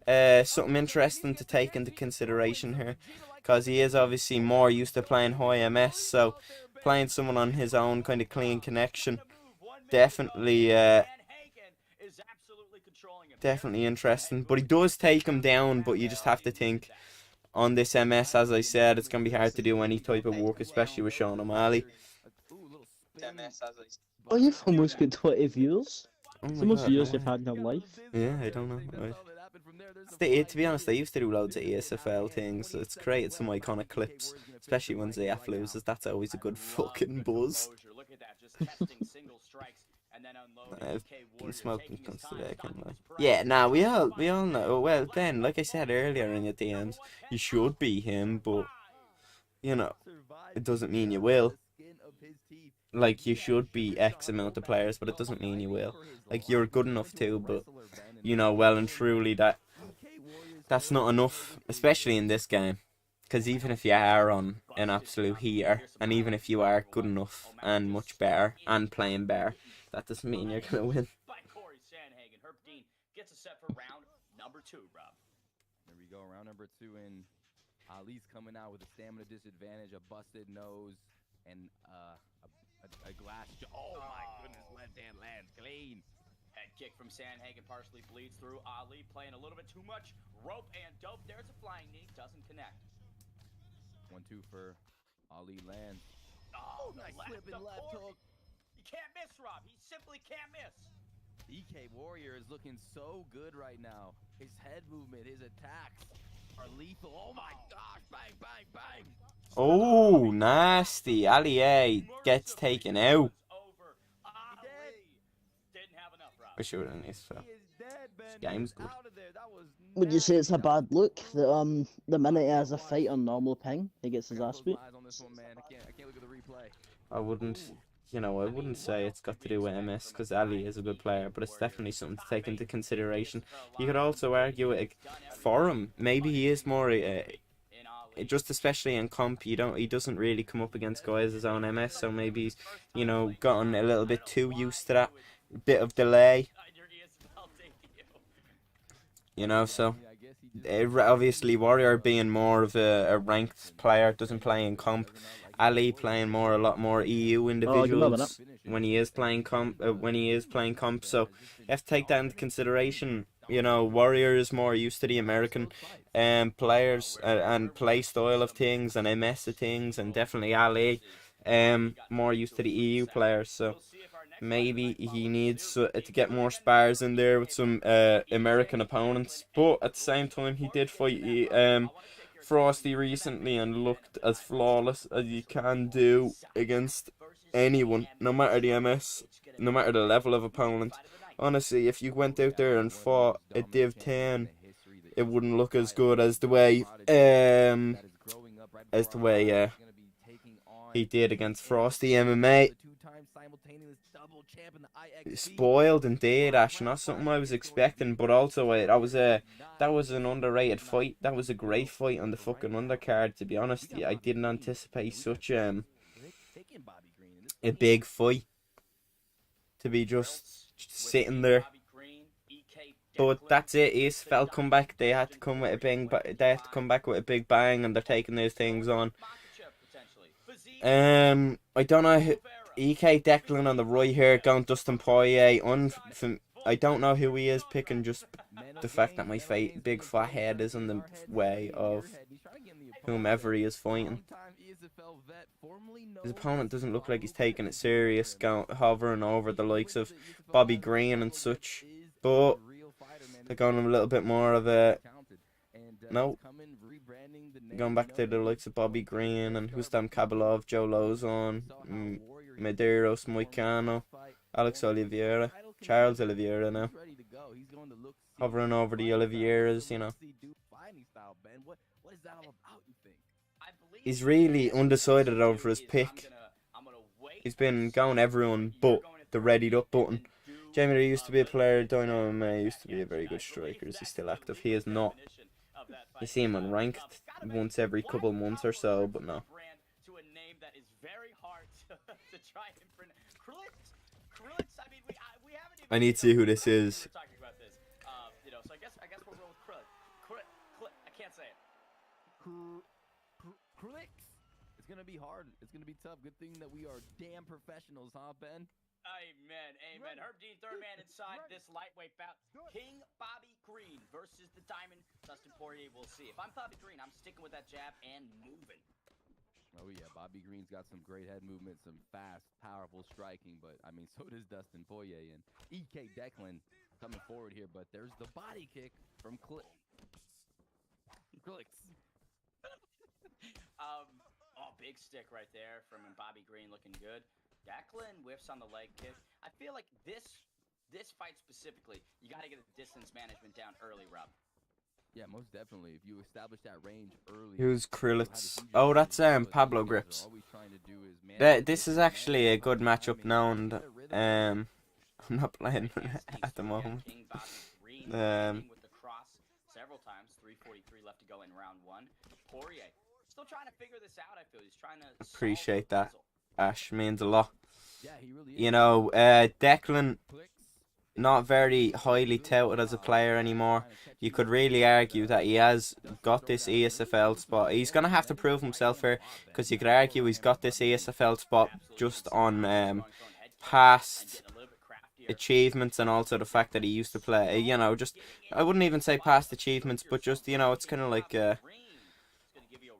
something interesting to take into consideration here. Because he is obviously more used to playing high MS. So playing someone on his own kind of clean connection. Definitely interesting. But he does take him down. But you just have to think on this MS, as I said, it's going to be hard to do any type of work, especially with Sean O'Malley. Oh, you've almost got 20 views. Oh It's the most views you've had in your life. Yeah, I don't know. To be honest, I used to do loads of ESFL things. So it's created some iconic clips, especially when ZF loses. That's always a good fucking buzz. I've been smoking guns today, can't I? Yeah, nah, we all know. Well, Ben, like I said earlier in your DMs, you should be him, but you know, it doesn't mean you will. Like, you should be X amount of players, but it doesn't mean you will. Like, you're good enough too, but you know well and truly that's not enough, especially in this game. Because even if you are on an absolute heater, and even if you are good enough and much better and playing better, that doesn't mean you're gonna win. By Corey Sandhagen, Herb Dean gets a set for round number 2, Rob. There we go, round number 2 in. Ali's coming out with a stamina disadvantage, a busted nose, and a glass. Oh my goodness, left hand lands clean. Head kick from Sandhagen partially bleeds through. Ali playing a little bit too much rope and dope. There's a flying knee, doesn't connect. 1-2 for Ali lands. Oh, nice flipping left hook. You can't miss, Rob. He simply can't miss. EK Warrior is looking so good right now. His head movement, his attacks are lethal. Oh my gosh, bang, bang, bang. Oh, nasty. Ali A gets taken out. I should have this. This game's good. Would you say it's a bad look that the minute he has a fight on normal ping, he gets his ass beat? I wouldn't say it's got to do with MS, because Ali is a good player, but it's definitely something to take into consideration. You could also argue it for him. Maybe he is more, just especially in comp, he doesn't really come up against guys his own MS, so maybe he's, gotten a little bit too used to that bit of delay. So obviously Warrior being more of a ranked player, doesn't play in comp. Ali playing a lot more EU individuals when he is playing comp. So you have to take that into consideration. Warrior is more used to the American players and play style of things and MS of things, and definitely Ali more used to the EU players. So maybe he needs to get more spars in there with some American opponents. But at the same time, he did fight Frosty recently and looked as flawless as you can do against anyone, no matter the MS, no matter the level of opponent. Honestly, if you went out there and fought a Div 10, it wouldn't look as good as the way as the way he did against Frosty MMA. Spoiled indeed, Ash. Not something I was expecting, but also that was an underrated fight. That was a great fight on the fucking undercard. To be honest, I didn't anticipate such a big fight to be just sitting there. But that's it. ESFL come back. They had to come with a bang. They have to come back with a big bang, and they're taking these things on. I don't know who, EK Declan on the right here, going Dustin Poirier. I don't know who he is, picking just the fact that my big fat head is in the way of whomever he is fighting. His opponent doesn't look like he's taking it serious, hovering over the likes of Bobby Green and such. But they're going a little bit more of a... No. Going back to the likes of Bobby Green and Hustam Kabalov, Joe Lozon, Medeiros, Moicano, Alex Oliveira, Charles Oliveira now. Hovering over the Oliveiras, you know. He's really undecided over his pick. He's been going everyone but the readied up button. Jamie, there used to be a player, Dino MMA, used to be a very good striker. Is he still active? He is not. You see him unranked once every couple months or so, but no. I need to see who this is. It's gonna be hard. It's gonna be tough. Good thing that we are damn professionals, huh, Ben? Amen, amen. Herb Dean, third man inside this lightweight bout. King Bobby Green versus the Diamond Dustin Poirier. We'll see. If I'm Bobby Green, I'm sticking with that jab and moving. Oh yeah, Bobby Green's got some great head movement, some fast, powerful striking, but I mean, so does Dustin Poirier and EK Declan coming forward here. But there's the body kick from Clicks. Big stick right there from Bobby Green, looking good. Declan whiffs on the leg kick. I feel like this fight specifically, you got to get the distance management down early, Rob. Yeah, most definitely. If you establish that range early. Who's Krillitz? Oh, that's Pablo Grips. This is actually a good matchup now, and I'm not playing at the moment. Several times, 3:43 left to go in round one. Poirier still trying to figure this out. I feel he's trying to appreciate that. Ash means a lot. You know, Declan, not very highly touted as a player anymore. You could really argue that he has got this ESFL spot. He's going to have to prove himself here, because you could argue he's got this ESFL spot just on past achievements, and also the fact that he used to play, you know, just, I wouldn't even say past achievements, but just, you know, it's kind of like,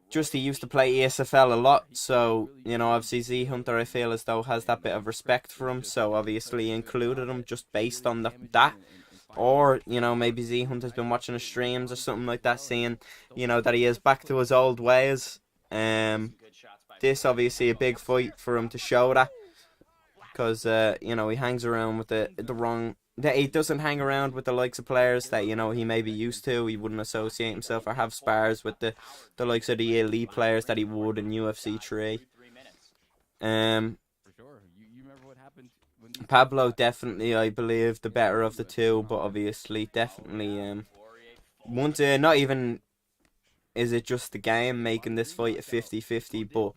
just he used to play ESFL a lot, so, you know, obviously Z Hunter, I feel as though, has that bit of respect for him, so obviously included him just based on that. Or, you know, maybe Z Hunter's been watching his streams or something like that, seeing, you know, that he is back to his old ways. This obviously a big fight for him to show that, because, you know, he hangs around with the wrong... He doesn't hang around with the likes of players that, you know, he may be used to. He wouldn't associate himself or have spars with the likes of the elite players that he would in UFC 3. Pablo definitely, I believe, the better of the two, but obviously definitely not even is it just the game making this fight a 50-50,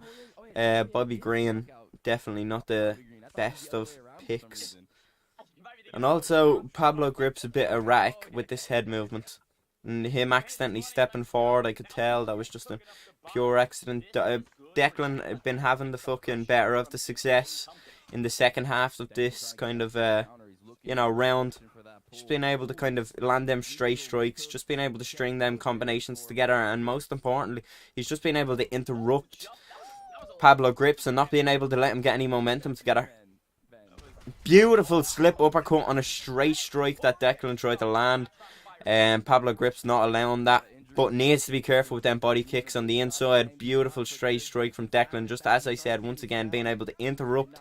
but Bobby Green definitely not the best of picks. And also, Pablo Grips a bit erratic with this head movement. And him accidentally stepping forward, I could tell that was just a pure accident. Declan had been having the fucking better of the success in the second half of this kind of, you know, round. Just being able to kind of land them straight strikes, just being able to string them combinations together, and most importantly, he's just been able to interrupt Pablo Grips and not being able to let him get any momentum together. Beautiful slip uppercut on a straight strike that Declan tried to land. Pablo Grips not allowing that, but needs to be careful with them body kicks on the inside. Beautiful straight strike from Declan, just as I said, once again being able to interrupt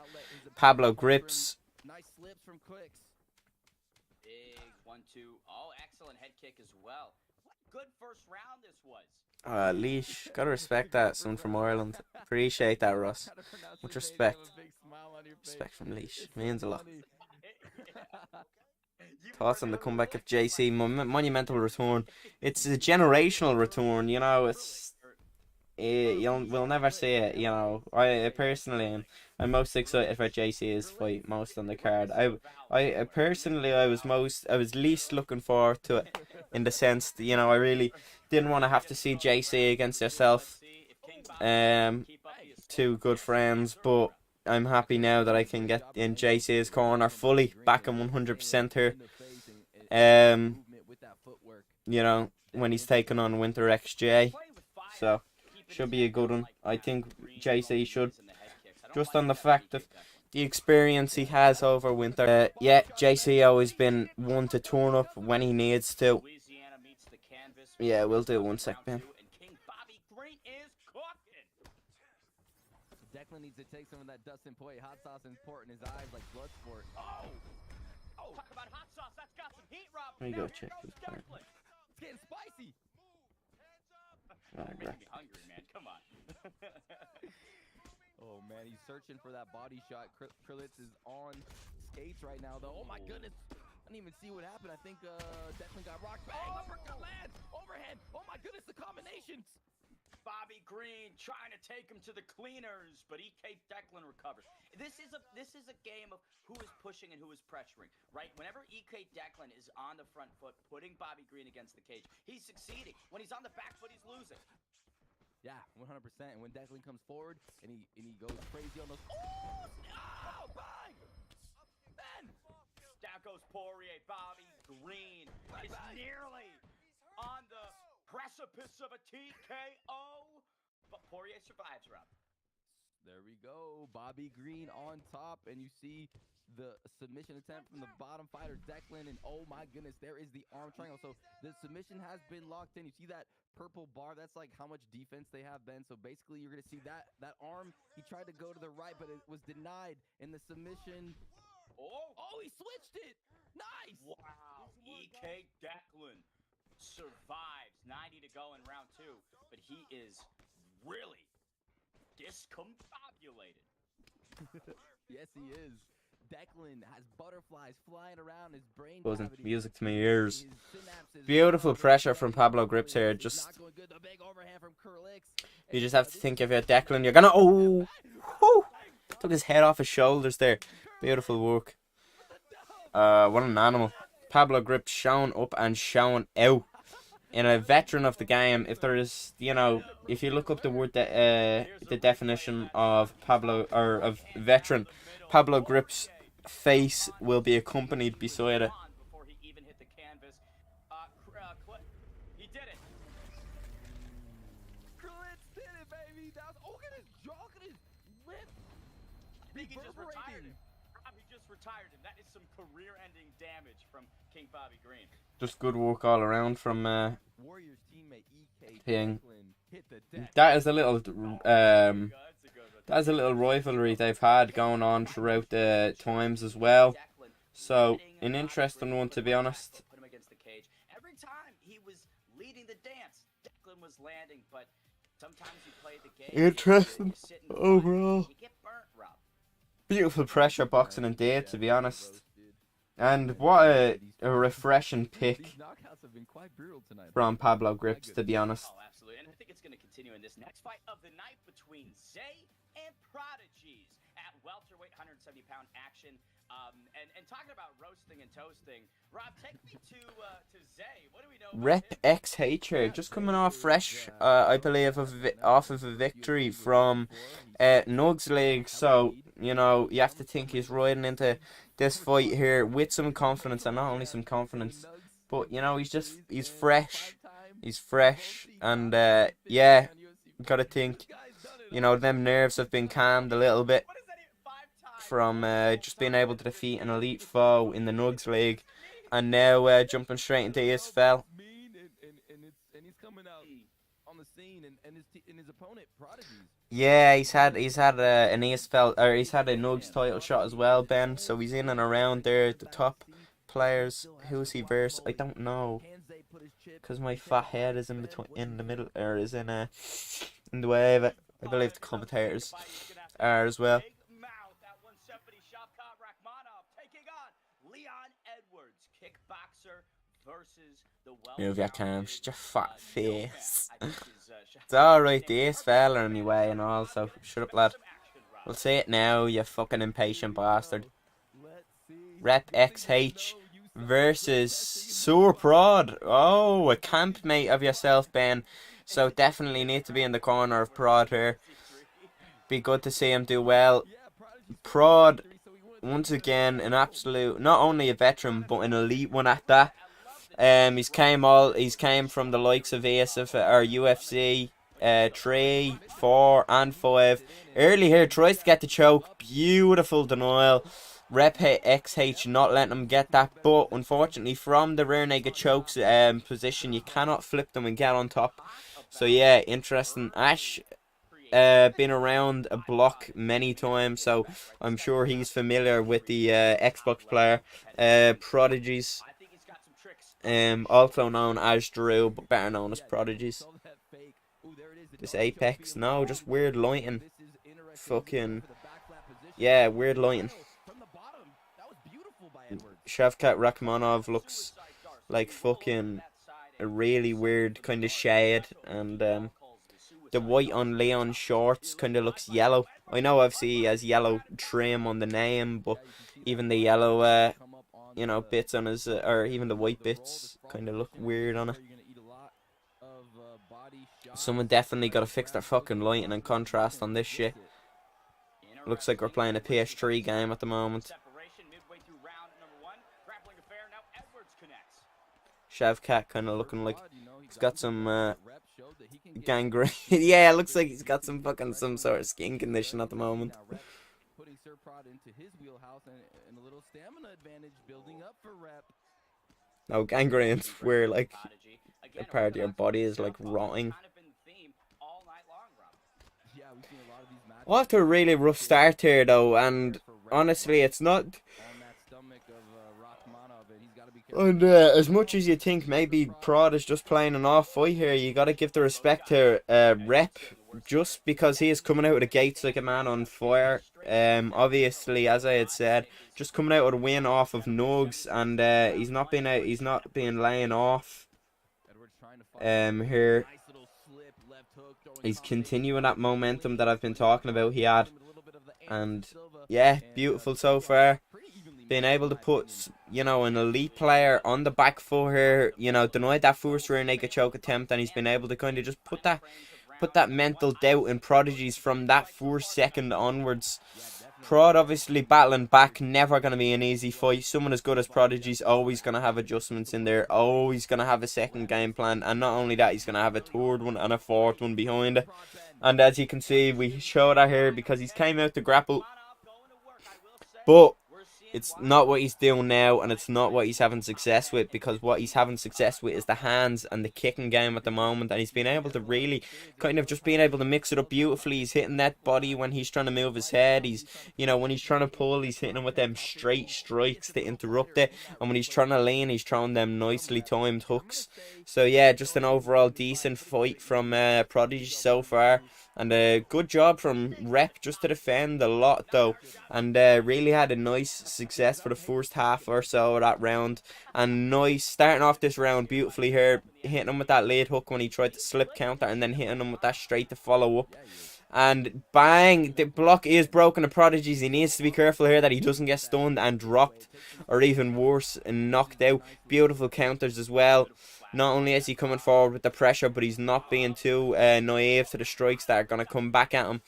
Pablo Grips. Nice slips from Clicks. Big 1-2. Oh, excellent head kick as well. good first round this was. Leash, gotta respect that, son from Ireland. Appreciate that, Russ. Much respect. Respect from Leash. Means a lot. Thoughts on the comeback of JC? Monumental return. It's a generational return, you know. We'll never see it, you know. I personally I'm most excited for JC's fight most on the card. I personally I was least looking forward to it, in the sense that, you know, I really didn't want to have to see JC against yourself. Two good friends, but I'm happy now that I can get in JC's corner fully, back him 100% here. You know, when he's taking on Winter XJ, so should be a good one. I think JC should, just on the fact of the experience he has over Winter. Yeah, JC always been one to turn up when he needs to. Yeah, we'll do it 1 sec, man. Declan needs to take some of that Dustin Poirier hot sauce and pour it in his eyes like blood sport. Oh, talk about hot sauce. That's got some heat, Rob. Let me go check this part. It's getting spicy. Oh, You're making me hungry, man. Come on. Oh man, he's searching for that body shot. Krillitz is on skates right now, though. Oh my goodness, I didn't even see what happened. I think Declan got rocked. Bang, uppercut lands, overhead. Oh my goodness, the combinations. Bobby Green trying to take him to the cleaners, but EK Declan recovers. This is a game of who is pushing and who is pressuring, right? Whenever EK Declan is on the front foot, putting Bobby Green against the cage, he's succeeding. When he's on the back foot, he's losing. Yeah, 100%. And when Declan comes forward and he goes crazy on those. Oh, no, bang! Ben! Down goes Poirier. Bobby Green is nearly on the precipice of a TKO, but Poirier survives, Rob. There we go. Bobby Green on top, and you see the submission attempt from the bottom fighter, Declan, and oh my goodness, there is the arm triangle. So the submission has been locked in. You see that purple bar? That's like how much defense they have, Ben. So basically, you're going to see that arm, he tried to go to the right, but it was denied in the submission. Oh, he switched it. Nice. Wow. EK Declan survives. 90 to go in round 2, but he is really discombobulated. Yes, he is. Declan has butterflies flying around his brain. Wasn't music to my ears. Beautiful pressure from Pablo Grips here. Just you just have to think if you're Declan, you're gonna took his head off his shoulders there. Beautiful work. What an animal. Pablo Grips showing up and showing out. In a veteran of the game, if there is, you know, if you look up the word the definition of Pablo, or of veteran, Pablo Grips' face will be accompanied beside it. Before he even hit the canvas, he did it. Krillitz did it, baby. Look at his jaw, look at his lip. He just retired him. He just retired him. That is some career-ending damage from King Bobby Green. Just good work all around from Warriors teammate EK Ping. hit the deck. That is a little rivalry they've had going on throughout the times as well. So an interesting one, to be honest. Put him against the cage. Every time he was leading the dance, Declan was landing, but sometimes you play the game. Interesting overall. You get burnt, Rob. Beautiful pressure boxing indeed, to be honest. And what a refreshing pick from Pablo Grips, to be honest. Oh, absolutely. And I think it's going to continue in this next fight of the night between Zay and Prodigies at welterweight 170-pound action. And talking about roasting and toasting, Rob, take me to Zay. What do we know about Rep him? XH here, just coming off fresh, I believe, off of a victory from Nugs League. So, you know, you have to think he's riding into this fight here with some confidence, and not only some confidence, but, you know, he's fresh. He's fresh, and yeah, gotta think, you know, them nerves have been calmed a little bit from just being able to defeat an elite foe in the Nugs League, and now jumping straight into ESFL. And he's coming out on the scene, and his opponent, Prodigies. Yeah, he's had an ESFL, or he's had a Nugs title shot as well, Ben. So he's in and around there at the top. players. Who's he versus? I don't know, because my fat head is in between, in the middle, or is in the way of it. I believe the commentators are as well. Move your cams, your fat face. It's alright, the ESFL are in my way and all, so shut up, lad. We'll see it now, you fucking impatient bastard. Rep XH versus Sur Prod. Oh, a campmate of yourself, Ben. So definitely need to be in the corner of Prod here. Be good to see him do well. Prod, once again, an absolute, not only a veteran, but an elite one at that. He's came from the likes of ESFL or UFC 3, 4 and 5. Early here, tries to get the choke. Beautiful denial. Rep XH not letting him get that, but unfortunately from the rear naked chokes position, you cannot flip them and get on top. So yeah, interesting. Ash been around a block many times, so I'm sure he's familiar with the Xbox player. Prodigies, also known as Drew, but better known as Prodigies. This Apex, no, just weird lighting. Fucking, yeah, weird lighting. Shavkat Rakhmonov looks like fucking a really weird kind of shade, and the white on Leon's shorts kind of looks yellow. I know obviously he has yellow trim on the name, but even the yellow you know, bits on his or even the white bits kind of look weird on it. Someone definitely got to fix their fucking lighting and contrast on this shit. Looks like we're playing a PS3 game at the moment. Shavkat kind of looking like he's got some gangrene. Yeah, it looks like he's got some fucking some sort of skin condition at the moment. No, gangrene's where like a part of your body is like rotting. Off to a really rough start here though, and honestly it's not. And as much as you think maybe Prod is just playing an off fight here, you gotta give the respect to Rep, just because he is coming out of the gates like a man on fire. Obviously, as I had said, just coming out with a win off of Nugs, and he's not being laying off. Here, he's continuing that momentum that I've been talking about. He had, and yeah, beautiful so far. Being able to put, you know, an elite player on the back foot here, you know, denied that first rear naked choke attempt, and he's been able to kind of just put that mental doubt in Prodigies from that 4 second onwards. Prod obviously battling back, never going to be an easy fight. Someone as good as Prodigy's always going to have adjustments in there, always going to have a second game plan, and not only that, he's going to have a third one and a fourth one behind it. And as you can see, we show that here because he's came out to grapple, but it's not what he's doing now, and it's not what he's having success with, because what he's having success with is the hands and the kicking game at the moment, and he's been able to really kind of just being able to mix it up beautifully. He's hitting that body when he's trying to move his head. He's, you know, when he's trying to pull, he's hitting him with them straight strikes to interrupt it, and when he's trying to lean, he's throwing them nicely timed hooks. So yeah, just an overall decent fight from Prodigy so far. And a good job from Rep just to defend a lot though, and really had a nice success for the first half or so of that round. And nice starting off this round beautifully here, hitting him with that lead hook when he tried to slip counter, and then hitting him with that straight to follow up. And bang, the block is broken to Prodigies. He needs to be careful here that he doesn't get stunned and dropped, or even worse, and knocked out. Beautiful counters as well. Not only is he coming forward with the pressure, but he's not being too naive to the strikes that are going to come back at him.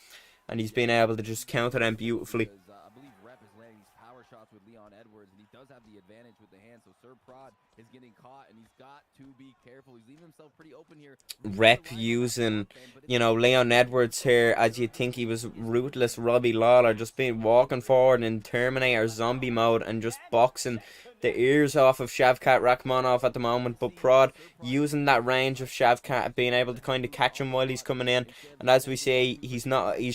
And he's been able to just counter them beautifully. I believe Rep is landing these power shots with Leon Edwards, and he does have the advantage with the hand. So Sir Prod is getting caught, and he's got to be careful. He's leaving himself pretty open here. Rep using, you know, Leon Edwards here, as you'd think he was ruthless Robbie Lawler, just being walking forward in Terminator zombie mode and just boxing the ears off of Shavkat Rakhmonov at the moment. But Prod using that range of Shavkat, being able to kind of catch him while he's coming in, and as we see, he's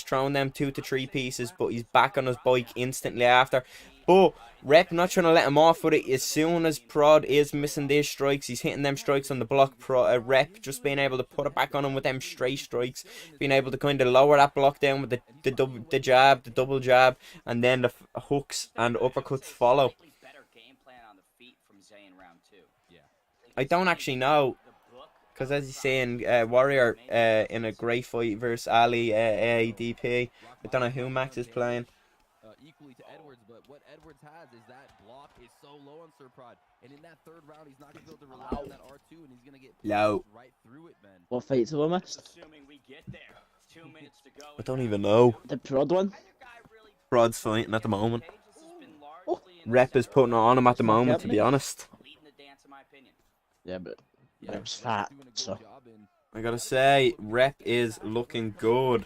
throwing them 2 to 3 pieces, but he's back on his bike instantly after. But Rep not trying to let him off with it. As soon as Prod is missing these strikes, he's hitting them strikes on the block. Rep just being able to put it back on him with them straight strikes, being able to kind of lower that block down with the jab, the double jab, and then the hooks and uppercuts follow. I don't actually know, because as he's saying, Warrior in a great fight versus Ali AADP. I don't know who Max is playing. Equally to Edwards, but what Edwards has is that block is so low on Sir Prod, and in that third round, he's not going to be able to rely on that R2, and he's going to get right through it, man. What fights have I missed? I don't even know. The Prod one? Prod's fighting at the moment. Rep is putting it on him at the moment, to be honest. Yeah, but Rep's fat, so. I gotta say, Rep is looking good.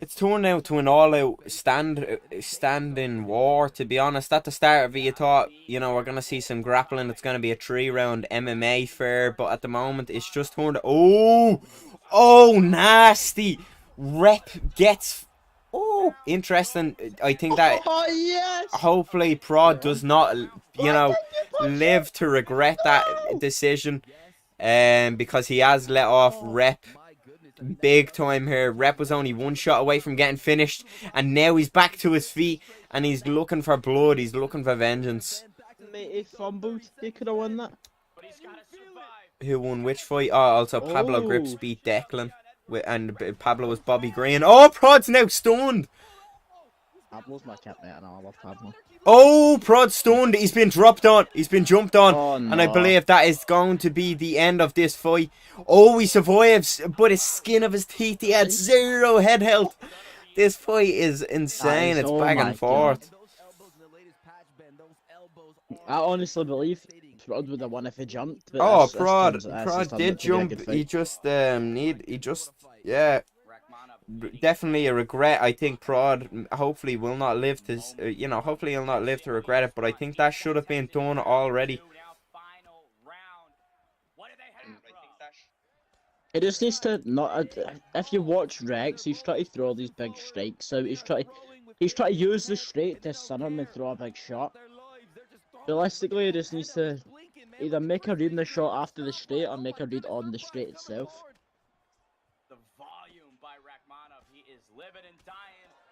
It's turned out to an all-out stand-in war, to be honest. At the start of it, you thought, you know, we're going to see some grappling. It's going to be a 3-round MMA fair. But at the moment, it's just turned... Oh, nasty. Rep gets... Oh, interesting. I think that... Oh, yes! Hopefully, Prod does not, you know, live to regret that decision. Because he has let off Rep big time here. Rep was only one shot away from getting finished, and now he's back to his feet and he's looking for blood. He's looking for vengeance. Mate, he fumbled. He could have won that. Who won which fight? Oh, also Pablo Grips beat Declan, and Pablo was Bobby Green. Oh, Prod's now stunned. Pablo's my cat, mate. I know, I love Pablo. Oh, Prod stunned. He's been dropped on. He's been jumped on. Oh, no. And I believe that is going to be the end of this fight. Oh, he survives, but his skin of his teeth, he had 0 head health. This fight is insane. It's back and forth. I honestly believe Prod would have won if he jumped. But Oh, Prod did jump. He just, yeah. Definitely a regret. I think Prod hopefully will not live to, you know, hopefully he'll not live to regret it. But I think that should have been done already. It just needs to not. If you watch Rex, he's trying to throw these big strikes out. He's trying to use the straight to sun him and throw a big shot. Realistically, he just needs to either make a read in the shot after the straight or make a read on the straight itself.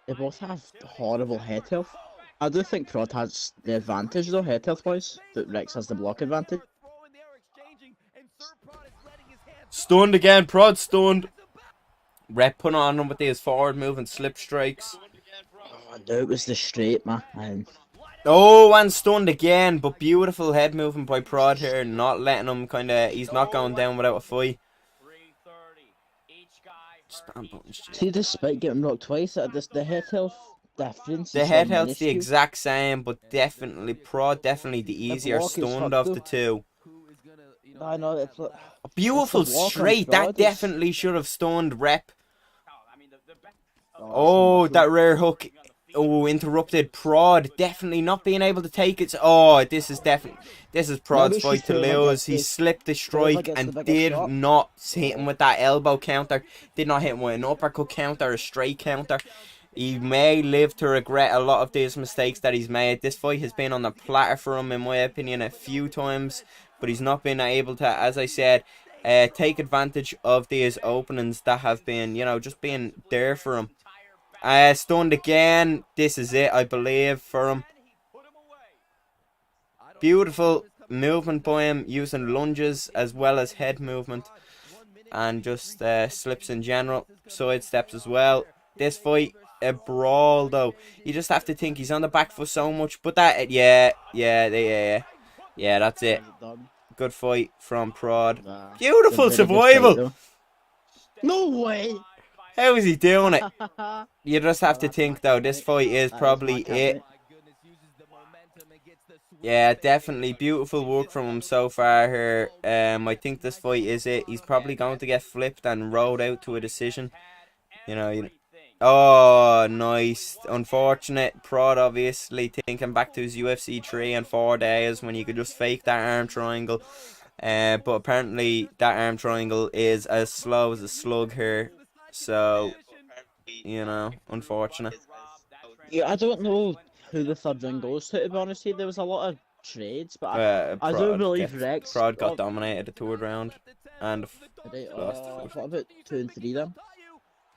They both have horrible head health. I do think Prod has the advantage though, head health wise, but Rex has the block advantage. Stunned again, Prod stunned. Rep put on him with his forward move and slip strikes. Oh, I knew it was the straight, man. Oh, and stunned again, but beautiful head movement by Prod here, not letting him he's not going down without a fight. Spam buttons. See, despite getting rocked twice, the head health difference. The head health's the exact same, but definitely Prod definitely the easier stunned of the two. I know it's a beautiful straight. That definitely should have stunned Rep. Oh, that rear hook. Oh, interrupted Prod. Definitely not being able to take it. Oh, this is Prod's fight to lose. He slipped the strike and did not hit him with that elbow counter. Did not hit him with an uppercut counter, a straight counter. He may live to regret a lot of these mistakes that he's made. This fight has been on the platter for him, in my opinion, a few times. But he's not been able to, as I said, take advantage of these openings that have been, you know, just being there for him. Stunned again. This is it, I believe, for him. Beautiful movement by him, using lunges as well as head movement. And just slips in general. Side steps as well. This fight, a brawl though. You just have to think he's on the back foot so much. But that, yeah, that's it. Good fight from Prod. Beautiful survival. No way. How is he doing it? You just have to think though, this fight is probably it. Yeah, definitely beautiful work from him so far here. I think this fight is it. He's probably going to get flipped and rolled out to a decision. You know. Oh, nice. Unfortunate. Prod obviously thinking back to his UFC 3 and 4 days when you could just fake that arm triangle. But apparently that arm triangle is as slow as a slug here. So, you know, unfortunate. Yeah, I don't know who the third round goes to be honest. Here, there was a lot of trades, but I do believe Rex. Prod got dominated the third round, and lost. What about 2 and 3 then?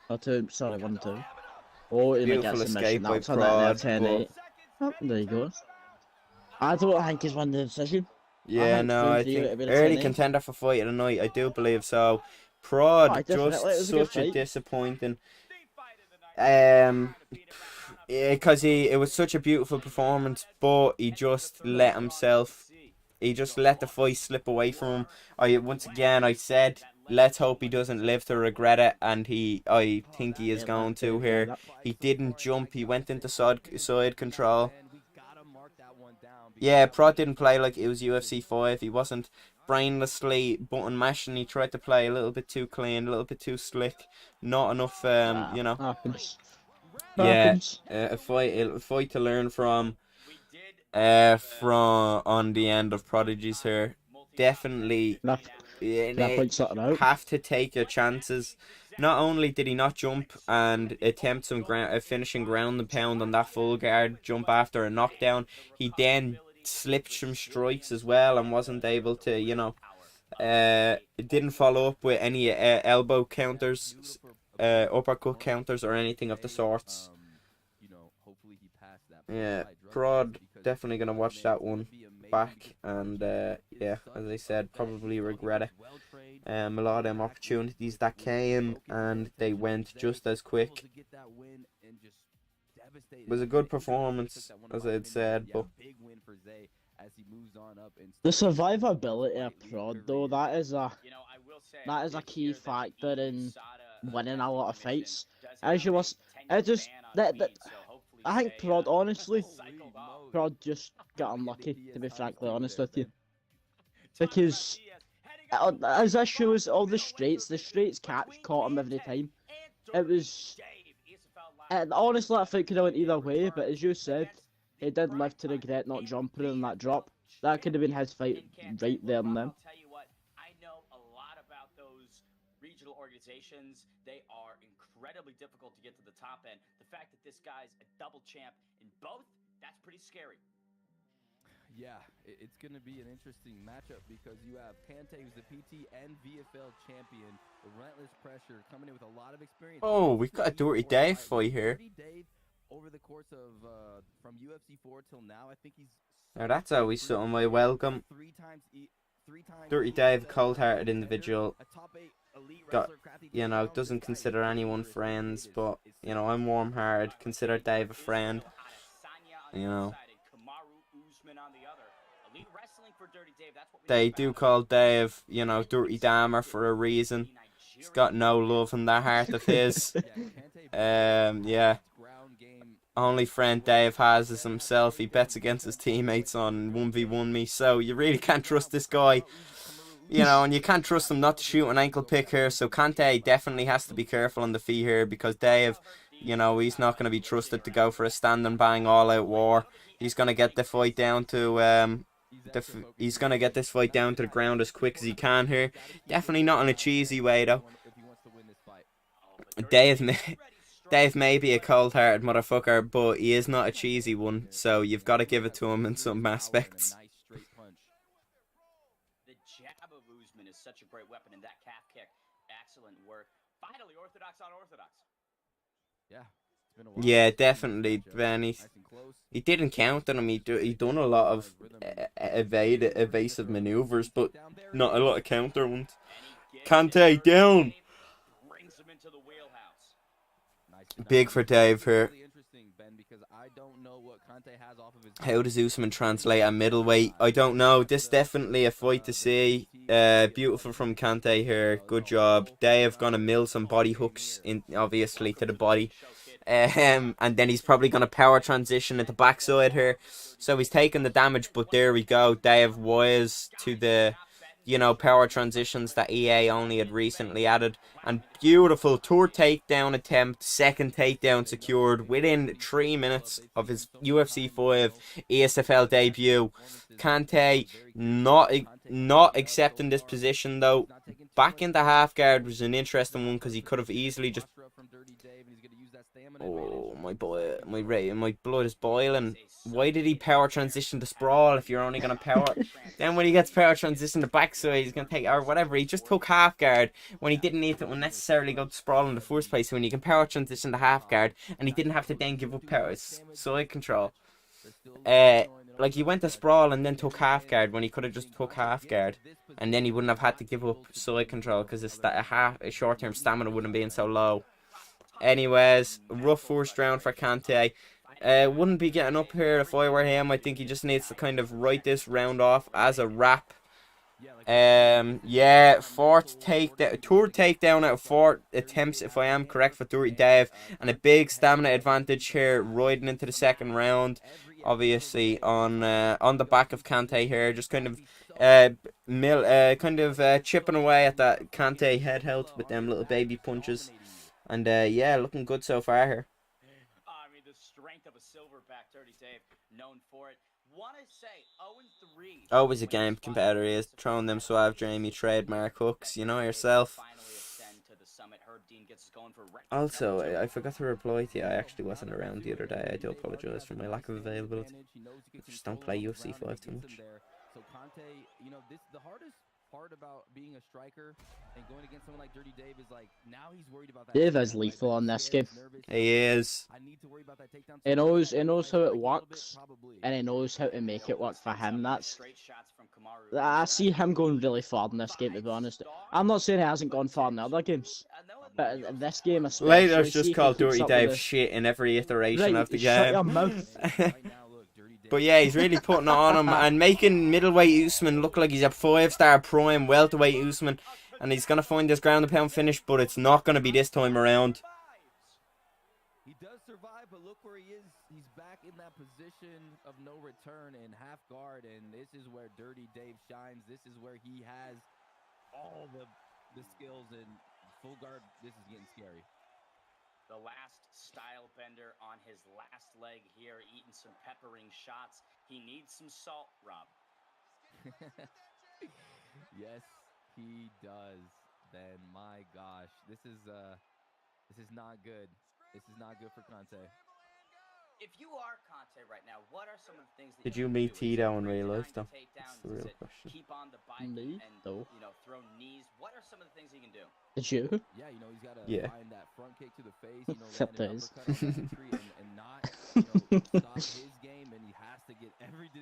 Or 2, sorry, 1 and 2. Oh, he might get Beautiful submission. escape by That's on that there, Prod. 10-8. Oh, there you go. I don't think he's won the decision. Yeah, no, I think early contender for fight of the night. I do believe so. Prod just such a disappointing. Because it was such a beautiful performance, but he just let himself. He just let the fight slip away from him. Once again, I said, let's hope he doesn't live to regret it, and I think he is going to here. He didn't jump. He went into side control. Yeah, Prod didn't play like it was UFC 5. He wasn't brainlessly button mashing. He tried to play a little bit too clean, a little bit too slick. Not enough, you know. Yeah, a fight to learn from on the end of Prodigies here. Definitely have to take your chances. Not only did he not jump and attempt some finishing ground and pound on that full guard jump after a knockdown, he then slipped some strikes as well and wasn't able to, you know, it didn't follow up with any elbow counters, uppercut counters or anything of the sorts. Yeah, Prod definitely gonna watch that one back, and yeah, as I said, probably regret it. A lot of them opportunities that came and they went just as quick. It was a good performance, as I had said, but the survivability of Prod, though, that is a key factor in winning a lot of fights. As you was, I think Prod just got unlucky, to be frankly honest with you, because as that shows, all the straights caught him every time. It was, and honestly, I think it could have went either way, but as you said, he did live to regret not jumping in that drop. That could have been his fight right there and then. I know a lot about those regional organizations. They are incredibly difficult to get to the top end. The fact that this guy's a double champ in both, that's pretty scary. Yeah, it's going to be an interesting matchup because you have Kante, who's the PT and VFL champion, the relentless pressure, coming in with a lot of experience. Oh, we've got a Dirty Dave fight here. Over the course of from UFC 4 till now, I think he's. Now that's always something I welcome. Dirty Dave, cold-hearted individual. Got, you know, doesn't consider anyone friends, but you know, I'm warm-hearted. Consider Dave a friend. You know. They do call Dave, you know, Dirty Dammer for a reason. He's got no love in the heart of his. Yeah. Only friend Dave has is himself. He bets against his teammates on 1v1 me, so you really can't trust this guy. You know, and you can't trust him not to shoot an ankle pick here, so Kante definitely has to be careful on the feet here, because Dave, you know, he's not going to be trusted to go for a stand and bang all-out war. He's going to get the fight down to, he's going to get this fight down to the ground as quick as he can here. Definitely not in a cheesy way, though. Dave may be a cold-hearted motherfucker, but he is not a cheesy one, so you've got to give it to him in some aspects. The jab of Usman is such a great weapon in that calf kick. Excellent work. Finally, orthodox on orthodox. Yeah. Yeah, definitely, Ben. He didn't count on him. He done a lot of evasive maneuvers, but not a lot of counter ones. Kante down. Big for Dave here. How does Usman translate at middleweight? I don't know. This is definitely a fight to see. Beautiful from Kante here. Good job. Dave gonna mill some body hooks in, obviously, to the body. And then he's probably gonna power transition at the backside here. So he's taking the damage, but there we go. Dave wise to the, you know, power transitions that EA only had recently added. And beautiful third takedown attempt, second takedown secured within 3 minutes of his UFC 5 ESFL debut. Kante not accepting this position though. back into half guard was an interesting one because he could have easily just. Oh, my boy, my blood is boiling. Why did he power transition to sprawl if you're only gonna power? Then when he gets power transition to backside, he's gonna take or whatever. He just took half guard when he didn't need to unnecessarily go to sprawl in the first place. When you can power transition to half guard, and he didn't have to then give up power side control. Like he went to sprawl and then took half guard when he could have just took half guard, and then he wouldn't have had to give up side control because his short term stamina wouldn't be so low. Anyways, rough first round for Kante. Wouldn't be getting up here if I were him. I think he just needs to kind of write this round off as a wrap. Yeah, third takedown out of 4 attempts, if I am correct, for Dirty Dave, and a big stamina advantage here, riding into the second round. Obviously, on the back of Kante here, just kind of chipping away at that Kante head health with them little baby punches. And yeah, looking good so far here. I mean, the strength of a silverback, Dirty Dave, known for it. Want to say 0-3. Always a game competitor. He is throwing them Suave Jamie trademark hooks. You know yourself. Also, I forgot to reply to you. I actually wasn't around the other day. I do apologize for my lack of availability. I just don't play UFC 5 too much. So Kante, you know, the hardest part about being a striker and going against someone like Dirty Dave is like now he's worried about that. Dave is lethal on this game. He is. He knows how it works, and he knows how to make it work for him. I see him going really far in this game, to be honest. I'm not saying he hasn't gone far in other games, but in this game especially. Later's just called Dirty Dave shit in every iteration of the game. Shut your mouth. But yeah, he's really putting it on him and making middleweight Usman look like he's a 5-star prime welterweight Usman, and he's gonna find this ground and pound finish, but it's not gonna be this time around. He does survive, but look where he is. He's back in that position of no return in half guard, and this is where Dirty Dave shines. This is where he has all the skills in full guard. This is getting scary. The last style bender on his last leg here, eating some peppering shots. He needs some salt, Rob. Yes, he does. Then my gosh, this is not good. This is not good for Kante. If you are Kante right now, what are some of the things that Did you meet Tito in real life though? That's the real question. Keep on the bike Me? and No. you know, throw knees. What are some of the things he can do? Did you? Yeah, you know, he's got to find that front kick to the face, you know, Except land an those. uppercut on that tree and not, you know, stop his game, and he has to get every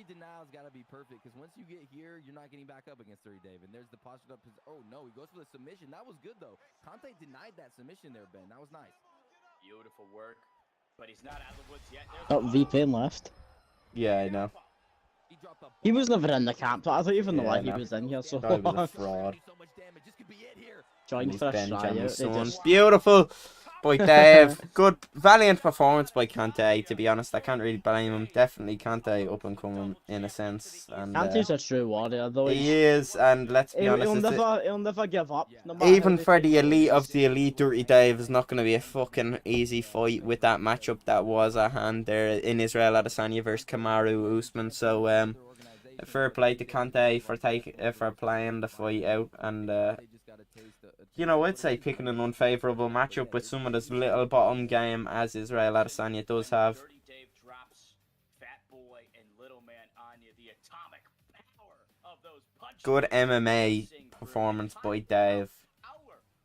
denial's got to be perfect, because once you get here, you're not getting back up against Dirty Dave, and there's the posture up. Oh no, he goes for the submission. That was good though. Kante denied that submission there, Ben. That was nice. Beautiful work. But he's not out of the woods yet. Got V-Pain left. Yeah, I know. He was never in the camp, but I don't even know why I he know. was in here so Thought he was a long. fraud. Joined for a Ben tryout. They Jamison. just... Beautiful by Dave. Good, valiant performance by Kante, to be honest. I can't really blame him. Definitely Kante up and coming in a sense. And Kante's a true warrior though. he is, and let's be honest, He'll never give up. No matter even how for they the take elite it. of the elite, Dirty Dave is not going to be a fucking easy fight with that matchup that was at hand there in Israel Adesanya versus Kamaru Usman. So fair play to Kante for playing the fight out, and you know, I'd say picking an unfavourable matchup with someone as little bottom game as Israel Adesanya does have. Dirty Dave drops Fat Boy and Little Man Anya, the atomic power of those punches. Good MMA performance by Dave.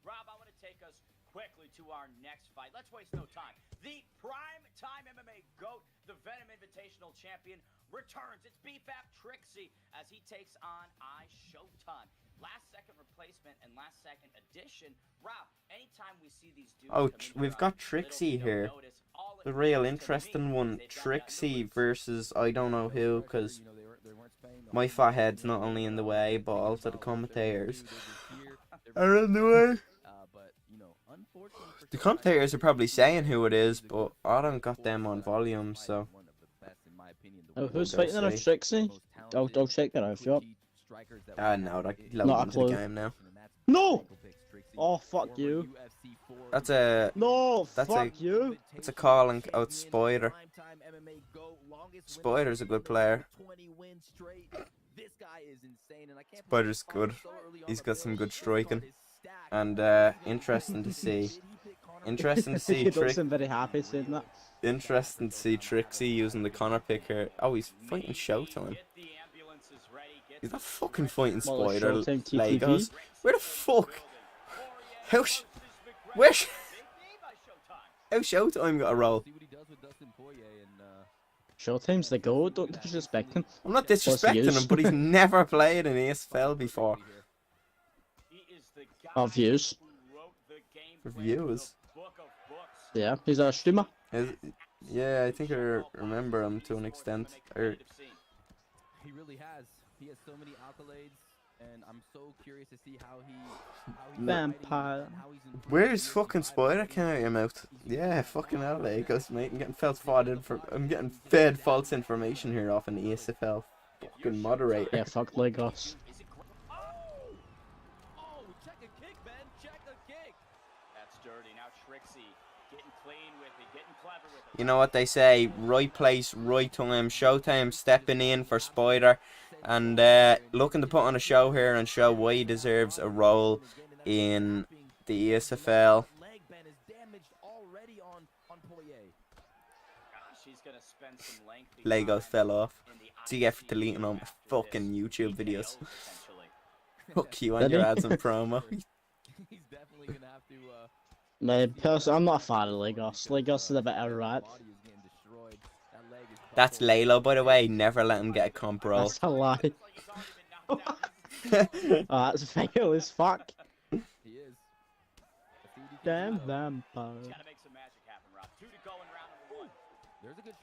Rob, I want to take us quickly to our next fight. Let's waste no time. The prime time MMA GOAT, the Venom Invitational Champion, returns. It's BFAP Trixie as he takes on Showtime. Last second replacement and last second addition. Rob, anytime we see these dudes Oh, come in we've for got a Trixie little here. notice, all it The real means to interesting me one, is they've got Trixie numbers. versus I don't know who, because my fat head's not only in the way, but also the commentators are in the way. The commentators are probably saying who it is, but I don't got them on volume, so. Oh, who's We'll go fighting on see. Trixie? I'll check that out if you want. No, like Not a load into the clue. game now. No! Oh, fuck you. That's a No, That's fuck you. It's a calling out Spider. Spider's a good player. This guy is insane, and I can't Spider's good. He's got some good striking. And interesting to see. Interesting to see You don't Trick. seem very happy saying that. Interesting to see Trixie using the Connor pick here. Oh, he's fighting Showtime. He's not fucking fighting Well, Spider. Showtime Legos. TTV. Where the fuck? Where? How Showtime got a roll? Showtime's the goat, don't disrespect him. I'm not What's he disrespecting use? him, but he's never played in ESFL before. Of views. For views. Yeah, he's a streamer. Yeah, I think I remember him to an extent. He really has. He has so many accolades, and I'm so curious to see how he Vampire. Where's fucking Spider coming out of your mouth? Yeah, fucking hell, Legos, mate. I'm getting fed false information here off an ESFL fucking moderator. Yeah, fuck Lagos. Check a kick, Ben. Check a kick. That's dirty. Now Trixie getting clean with it, getting clever with it. You know what they say, right place, right time. Showtime stepping in for Spider and looking to put on a show here and show why he deserves a role in the ESFL. Legos fell off. See for deleting all my fucking YouTube videos. Fuck you on your ads and promo. He's definitely gonna have to. I'm not a fan of Lagos. Lagos is a bit alright. That's Laylo, by the way. Never let him get a comp roll. That's a lie. Oh, that's fail as fuck. He is. Damn vampire.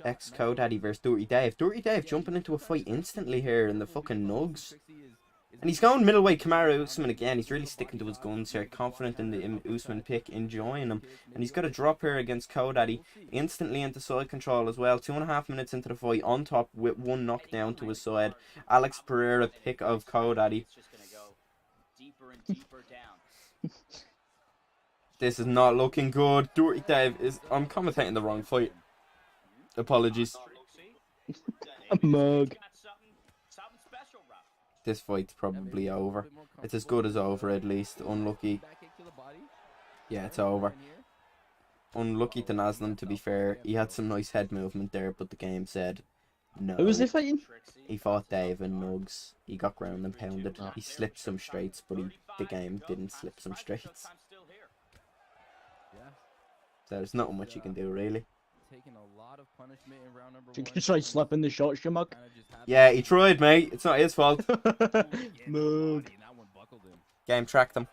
Ex-Code Daddy versus Dirty Dave. Dirty Dave jumping into a fight instantly here in the fucking nugs. And he's going middleweight Kamaru Usman again. He's really sticking to his guns here. Confident in the Usman pick, enjoying him. And he's got a drop here against Code Daddy. Instantly into side control as well. 2.5 minutes into the fight. On top with one knockdown to his side. Alex Pereira pick of Code Daddy. This is not looking good. Dirty Dave is... I'm commentating the wrong fight. Apologies. A mug. This fight's probably over. It's as good as over, at least. Unlucky. Yeah, it's over. Unlucky to Naslam, to be fair. He had some nice head movement there, but the game said no. Who was he fighting? He fought Dave and Nugs. He got ground and pounded. He slipped some straights, but the game didn't slip some straights. So there's not much you can do, really. You can try slapping the shots, you mug. Yeah, he tried, mate. It's not his fault. Mug. Game tracked him.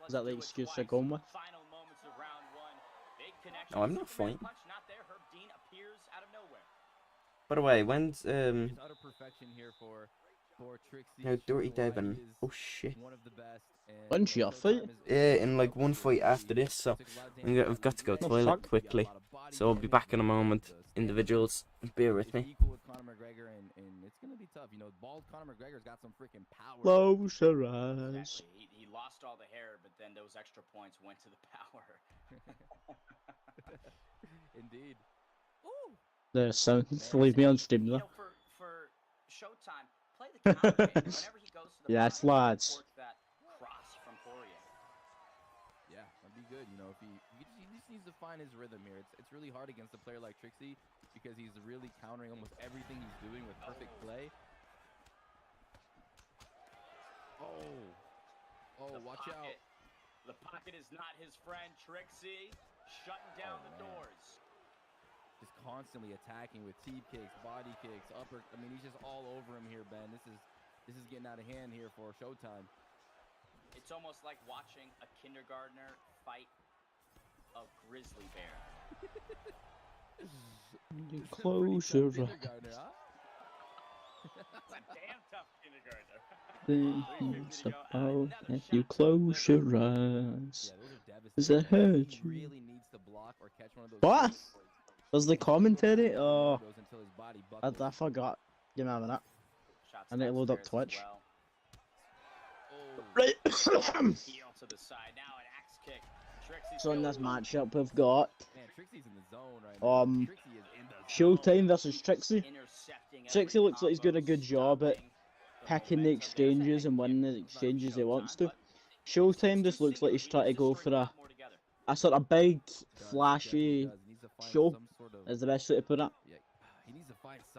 Is that the excuse they're going with? No, I'm not fighting. By the way, when's no, Dirty Devin. Oh shit. When's your fight? Yeah, in like one fight after this, so I've got to go toilet fuck? quickly. So I'll be back in a moment. Individuals, bear with me. Close your eyes. He lost all the hair, but then those extra points went to the power. Indeed. The sound. Leave me on stream though. For Showtime, play the counter whenever he goes to the Yes, body, lads. that cross from Poirier. Yeah, that'd be good. You know, if he just needs to find his rhythm here. It's really hard against a player like Trixie because he's really countering almost everything he's doing with perfect play. Oh, watch out. The pocket is not his friend. Trixie shutting down the doors. Just constantly attacking with teep kicks, body kicks, upper. I mean, he's just all over him here, Ben. This is getting out of hand here for Showtime. It's almost like watching a kindergartner fight a grizzly bear. You close your eyes. That's a damn tough kindergartner. Things about if you close your eyes. Does it hurt you? What? Was the commentary? Oh, I forgot. Give me a minute. I need to load up Twitch. Right. So in this matchup we've got Showtime versus Trixie. Trixie looks like he's doing a good job at picking the exchanges and winning the exchanges he wants to. Showtime just looks like he's trying to go for a sort of big, flashy show, is the best way to put it.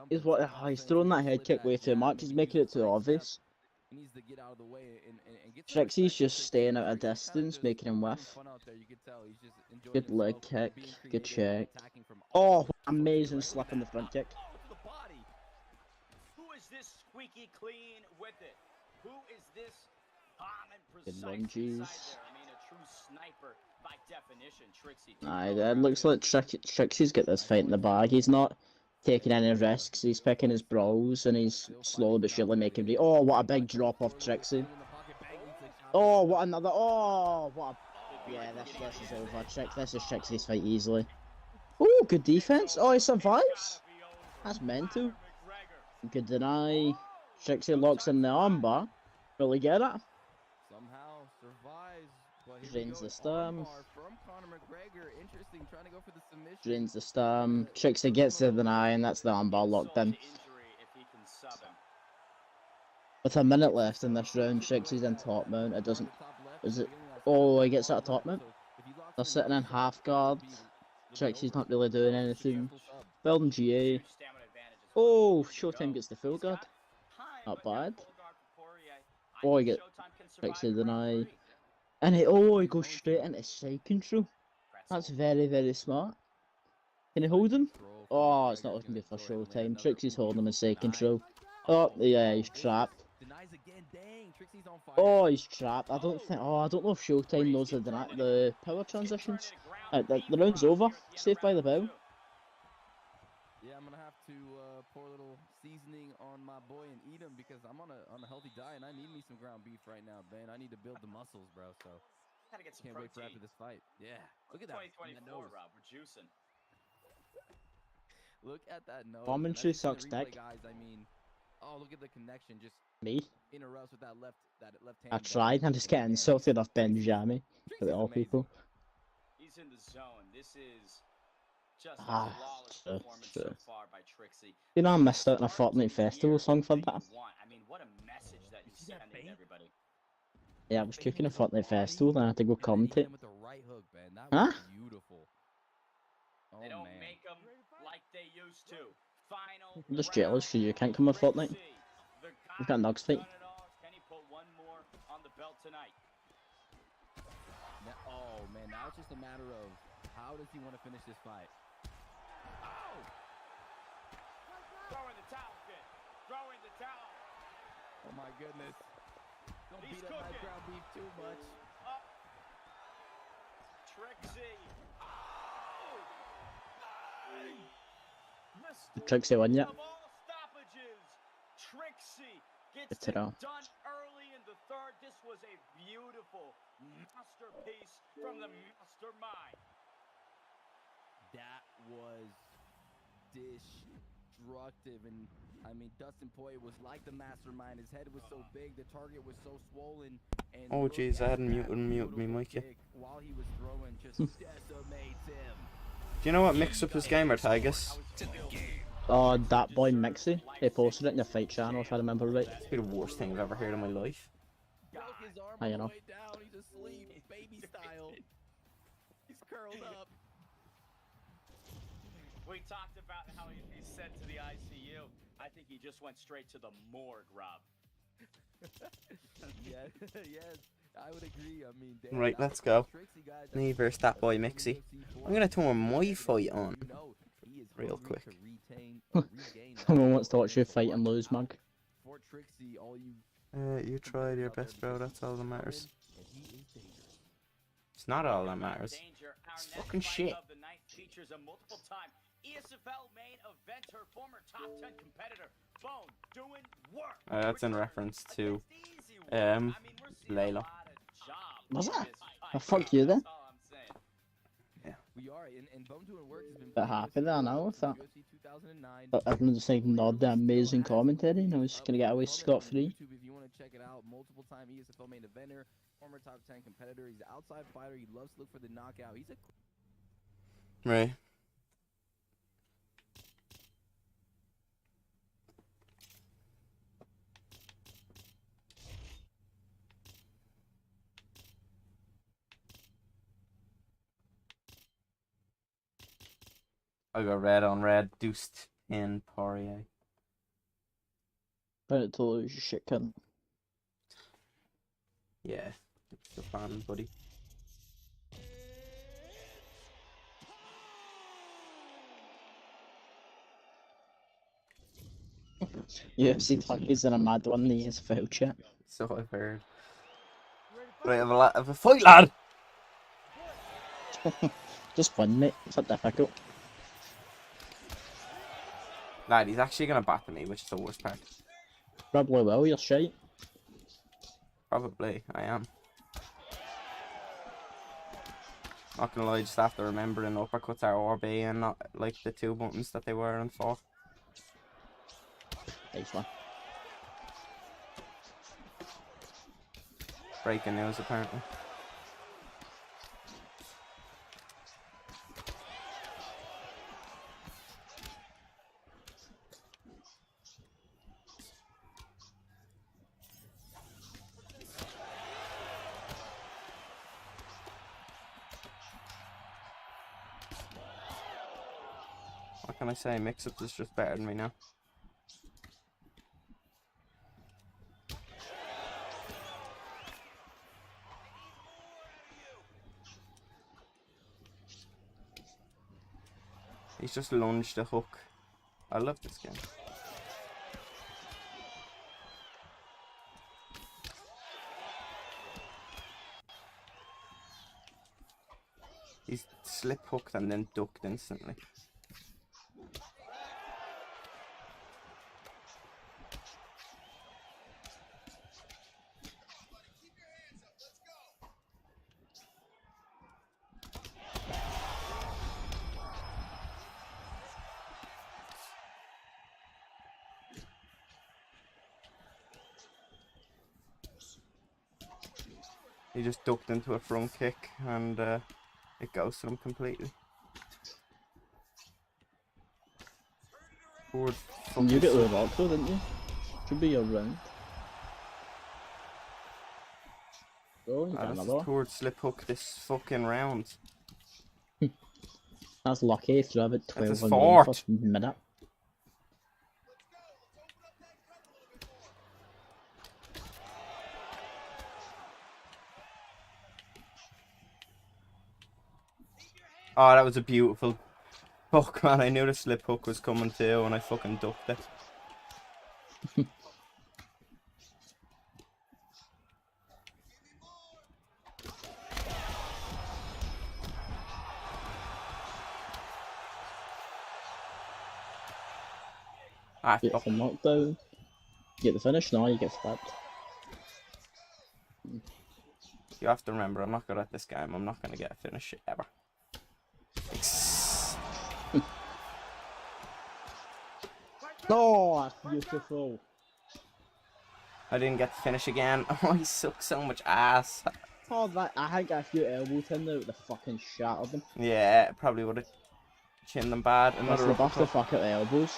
He's throwing that head kick way too much, he's making it too obvious. Trixie's just staying at a distance, making him whiff. Good leg kick, good check. Oh, amazing slap on the front kick. Who is this squeaky clean with it? Who is this calm and Good precise lunges. inside there? I mean, a true sniper by definition. Trixie. Aye, it looks like Trixie's got this fight in the bag. He's not taking any risks. He's picking his brawls and he's slowly but surely making me. Oh, what a big drop off Trixie. Oh, what another. Oh, what a. Yeah, this is over. This is Trixie's fight easily. Oh, good defense. Oh, he survives. That's mental. Good deny. Trixie locks in the armbar. Will he get it? Somehow survives, but Drains the stem. From Conor McGregor. Interesting, trying to go for the submission. Drains the stem. Trixie gets the deny, and that's the armbar locked in. With a minute left in this round, Trixie's in top mount. It doesn't. Is it? Oh, he gets out of top mount. They're sitting in half guard. Trixie's not really doing anything. Building GA. Oh, Showtime gets the full guard. Not bad. Oh, he gets Trixie deny. And he goes straight into side control. That's very, very smart. Can he hold him? Oh, it's not looking good for Showtime. Trixie's holding him in side control. Oh, yeah, he's trapped. Oh, he's trapped. I don't know if Showtime knows the power transitions. The round's over. Saved by the bell. Yeah, I'm gonna have to pour a little seasoning on my boy and eat him because I'm on a healthy diet and I need me some ground beef right now, man. I need to build the muscles, bro. So gotta get some can't protein. wait for after this fight. Yeah, look at that. 2024, Rob. We're juicing. Look at that nose. Commentary sucks dick. Guys, I mean, oh, look at the connection. Just Me? interrupts with that left hand. I tried. I'm just getting insulted off Benjami. For all people. He's in the zone. This is just a Ah, flawless sure, performance sure. so far by Trixie. You know, I missed out on a Fortnite Festival song for that. I mean, what a message that you're sending to everybody. Yeah, I was cooking a Fortnite Festival and I had to go commentate. With the right hook, man. That Huh? was beautiful. Oh, They don't man. make them like they used to. Final I'm just jealous because you can't come with Fortnite. We've got Nugs fight. Can he put one more on the belt tonight? Oh, man. Now it's just a matter of how does he want to finish this fight? Oh! Throw in the towel, kid. Throw in the towel. Oh, my goodness. Don't He's beat up my cooking. ground beef too much. Up. Trixie. Oh! Mr. Trixie won yet? Of all stoppages, Trixie gets Good to it know. done early in the third. This was a beautiful masterpiece from the mastermind. That was destructive. And, I mean, Dustin Poirier was like the mastermind. His head was so big. The target was so swollen. And Oh, look jeez, I at hadn't that muted me, beautiful Mikey. kick while he was throwing just decimates him. Do you know what mixed up his gamer tag is? Oh, that boy Mixie. They posted it in the fight channel if I remember right. It's the worst thing I've ever heard in my life. Broke his arm I all the know. way down. He's asleep, baby style. He's curled up. We talked about how he's sent to the ICU. I think he just went straight to the morgue, Rob. Yeah, yes, I would agree. I mean, damn, Right, that let's was go. Trixie, guys. Me versus that boy Mixie. I'm gonna turn my fight on real quick. Someone wants to watch you fight and lose, Mug. For Trixie, all you You tried your best, bro. That's all that matters. It's not all that matters. It's fucking shit. Of the night features a multiple-time ESFL main eventer, former top 10 competitor, Bone, doing work. That's in reference to I mean, we're seeing a Layla. lot of jobs Was in that? this Oh, fight. fuck you then. That's all I'm saying. we are, and Bone doing work has been Bit happy there now with that. UFC 2009. But everyone just ignored the amazing commentary and I was gonna get away scot-free. YouTube, if you want to check it out, multiple-time ESFL main eventer, former top 10 competitor. He's an outside fighter. He loves to look for the knockout. He's a Right. I got red on red. Deuced in Poirier. Better to lose your shit, cunt. Yeah, it's the plan, buddy. UFC talkies in a mad one in the ESFL chat. So I've heard. Right, I have a fight, lad! Just fun, mate. It's not difficult. Lad, he's actually gonna batter me, which is the worst part. Probably will, you're shite. Probably, I am. Not gonna lie, just after remembering uppercuts are RB and not like the 2 buttons that they were in 4. Nice one. Breaking news, apparently. What can I say? Mix-up is just better than me now. He's just lunged the hook. I love this game. He's slip hooked and then ducked instantly. He just ducked into a front kick and it ghosted him completely. Forward You get the rock though, didn't you? Should be your round. Oh, you got This another is one. toward slip hook this fucking round. That's lucky if you have it 12 his on fort. the first minute. Oh, that was a beautiful hook, man. I knew the slip hook was coming too and I fucking ducked it. Ah, fuck. Beautiful knockdown. Get the finish, now you get flipped. You have to remember, I'm not good at this game. I'm not going to get a finish ever. Oh, that's beautiful. I didn't get to finish again. Oh, he sucks so much ass. Oh, that, I had got a few elbows in there with the fucking shattered them. Yeah, probably would have chinned them bad. That's Another the buff the uppercut. fuck out the elbows.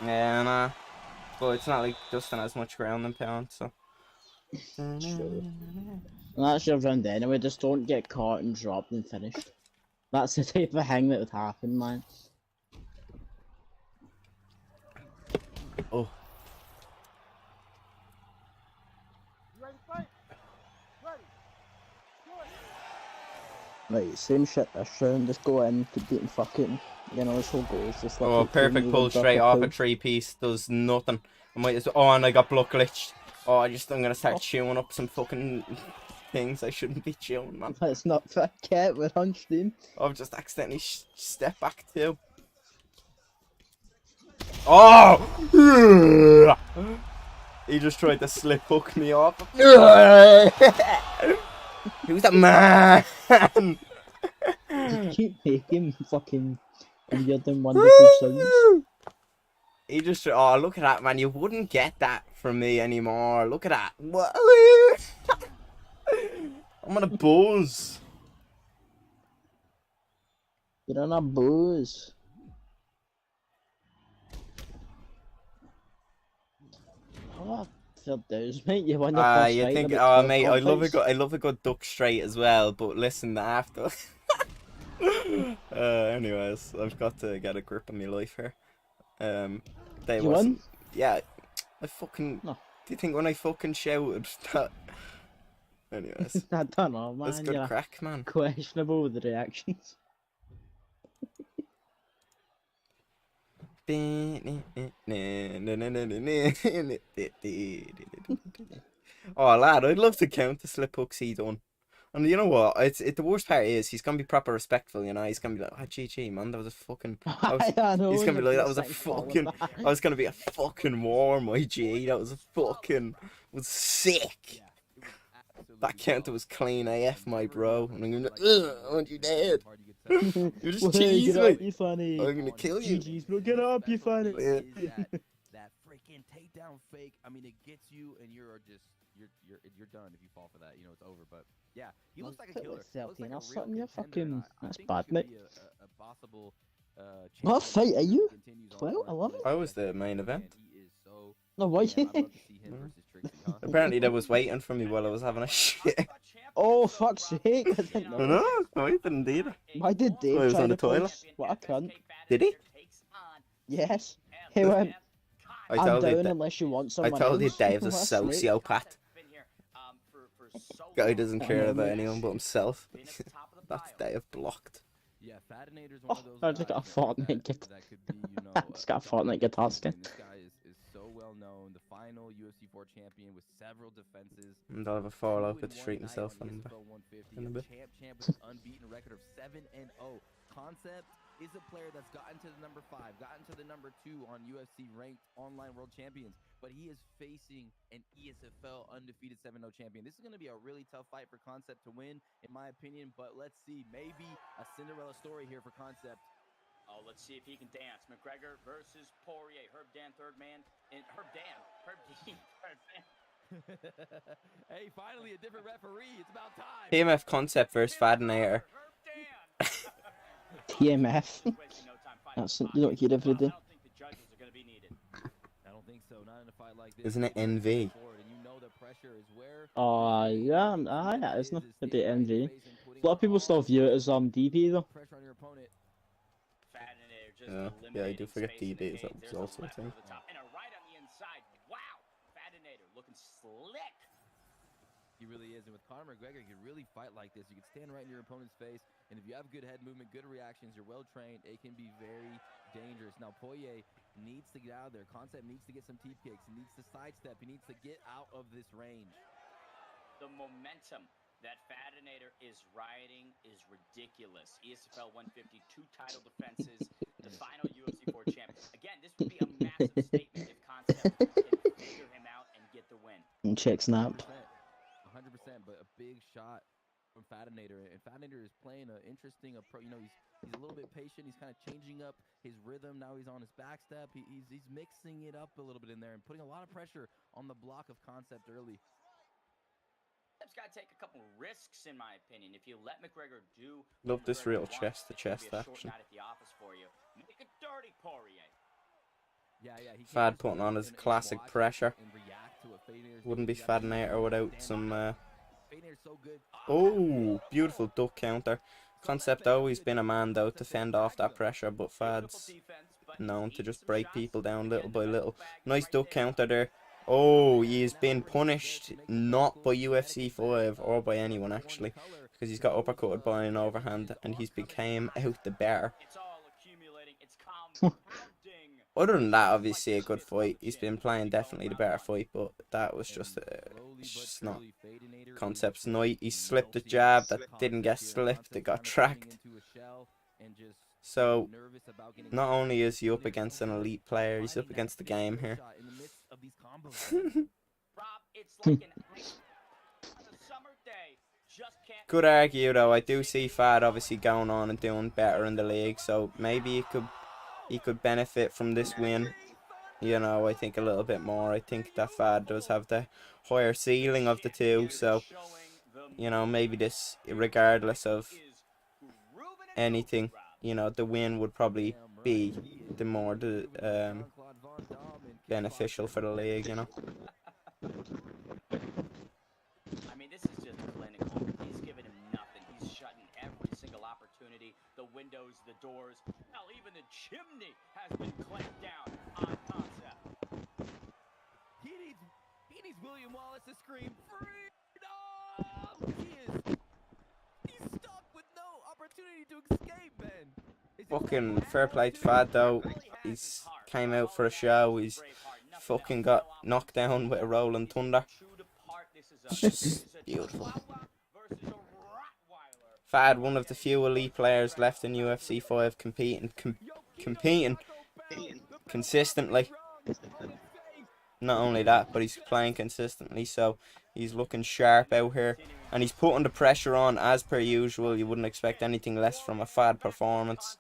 Yeah, nah. But it's not like Dustin has much ground and pound, so. Sure. And that's your round anyway, just don't get caught and dropped and finished. That's the type of thing that would happen, man. Oh. Right, same shit this round, just go in, keep getting fucking, you know, this whole goal is just like... Oh, perfect pull straight off a 3-piece. Does nothing. I might as well. Oh, and I got block glitched. Oh, I'm gonna start chewing up some fucking things I shouldn't be chewing, man. That's not fair, cat, we're on stream. I've just accidentally stepped back too. Oh! He just tried to slip hook me off. Who's that man? You keep making fucking weird and wonderful sounds. He just, oh, look at that, man. You wouldn't get that from me anymore. Look at that. What? I'm on a buzz. You're on a booze. Oh, fair dues, mate. You won your first You fight think, in about oh, 12 mate, I love fights. a good duck straight as well. But listen, after Anyways, I've got to get a grip on my life here. They You wasn't. won? Yeah, I fucking. No. Do you think when I fucking shouted that? Anyways, I don't know, that's man. good You're crack, man. questionable with the reactions. Oh, lad, I'd love to count the slip hooks he done. And you know what? The worst part is he's gonna be proper respectful, you know. He's gonna be like, "Oh, GG, man, that was a fucking." I know. He's gonna be like, "That was a second call of fucking." that. I was gonna be a fucking war, my G. That was a fucking. Was sick. That counter was clean AF, my bro. And I'm gonna be like, "Ugh, I want you dead. You just Hey, cheese get me. up, you funny. I'm gonna kill you." GG's, bro, get up, you funny. Yeah. That freaking takedown fake. I mean, it gets you, and you're just you're done if you fall for that. You know, it's over. But yeah, he looks like a killer. He looks like a real Something, you're contender, and fucking. I That's think bad, he mate. should be a possible. What champion fight are you? if he continues on 12, his 11? I was the main event. He is so. No, why? Man, I'd love to see him versus Trixie, huh? Apparently, they was waiting for me while I was having a shit. Oh, fuck's sake. I didn't I know. know. I didn't either. Why did I Dave was try on the to toilet. post? What a cunt. Did he? Yes. He went, I I'm told you. down unless you want I someone told you else. Dave's a That's sweet. sociopath. Guy doesn't care about anyone but himself. That's Dave blocked. Yeah, Fadinator's Oh, one of those I just got a guys Fortnite guitar. that could be, you know, I just got a Fortnite guitar skin. This guy is so well known, the final UFC 4 champion with several defenses. And I'll have a fallout with 2-1 treat night myself on in ESFL 150, in a bit. champ with an unbeaten record of 7-0. Concept is a player that's gotten to the number 5, gotten to the number 2 on UFC ranked online world champions, but he is facing an ESFL undefeated 7-0 champion. This is going to be a really tough fight for Concept to win, in my opinion, but let's see, maybe a Cinderella story here for Concept. Oh, let's see if he can dance. McGregor versus Poirier. Herb Dan, third man. And Herb D, third man. Hey, finally a different referee. It's about time. PMF Concept versus Fadinator. TMF. That's, you don't hear every day. I don't think so. Not in a fight like this. Isn't it NV? Oh, yeah, yeah, isn't it? A bit envy. A lot of people still view it as DP though. Pressure on your opponent. Yeah, I do forget DB is also a thing. And a right on the inside. Wow. Fadinator looking slick. He really is, and with Conor McGregor, you can really fight like this. You can stand right in your opponent's face, and if you have good head movement, good reactions, you're well trained, it can be very dangerous. Now, Poirier needs to get out of there. Concept needs to get some teep kicks. He needs to sidestep. He needs to get out of this range. The momentum that Fadinator is riding is ridiculous. ESFL 150, 2 title defenses, the final UFC 4 champ. Again, this would be a massive statement if Concept can figure him out and get the win. And check snap. 100%, but a big shot from Fadinator, and Fadinator is playing an interesting approach. You know, he's a little bit patient. He's kind of changing up his rhythm. Now he's on his back step. He's mixing it up a little bit in there and putting a lot of pressure on the block of Concept early. Concept's got to take a couple risks, in my opinion. If you let McGregor do, Love this real McGregor chest to wants, it's chest gonna be a short action. night at the office for you. Make it dirty, Poirier. Yeah, he Fad can't putting on his and classic watch pressure. and react to what Fadinator's Wouldn't be doing. He's got to Fadinator without some. Fadinator's so good. Oh, beautiful duck counter. Concept always been a man though to fend off that pressure, but Fad's known to just break people down little by little. Nice duck counter there. Oh, he's been punished not by UFC 5 or by anyone actually, because he's got uppercutted by an overhand and he's became out the better. It's all accumulating. It's compounding. Other than that, obviously a good fight. He's been playing definitely the better fight, but that was just it's just not Concept's night. He slipped a jab that didn't get slipped, it got tracked. So not only is he up against an elite player, he's up against the game here. Rob, it's like an ice on a summer day. Just can't. Good argue though. I do see Fad obviously going on and doing better in the league, so maybe he could benefit from this win. You know, I think a little bit more. I think that Fad does have the higher ceiling of the two, so you know, maybe this, regardless of anything, you know, the win would probably be the more beneficial for the league, you know. I mean, this is just clinical. He's giving him nothing. He's shutting every single opportunity doors. Hell, even the chimney has been clamped down on Concept. He needs William Wallace to scream freedom. He's stuck with no opportunity to escape, man. Fucking fair play to Fad though. He's came out for a show. He's fucking got knocked down with a rolling thunder. It's just beautiful. Fad, one of the few elite players left in UFC 5, competing consistently. Not only that, but he's playing consistently, so he's looking sharp out here. And he's putting the pressure on as per usual. You wouldn't expect anything less from a Fad performance.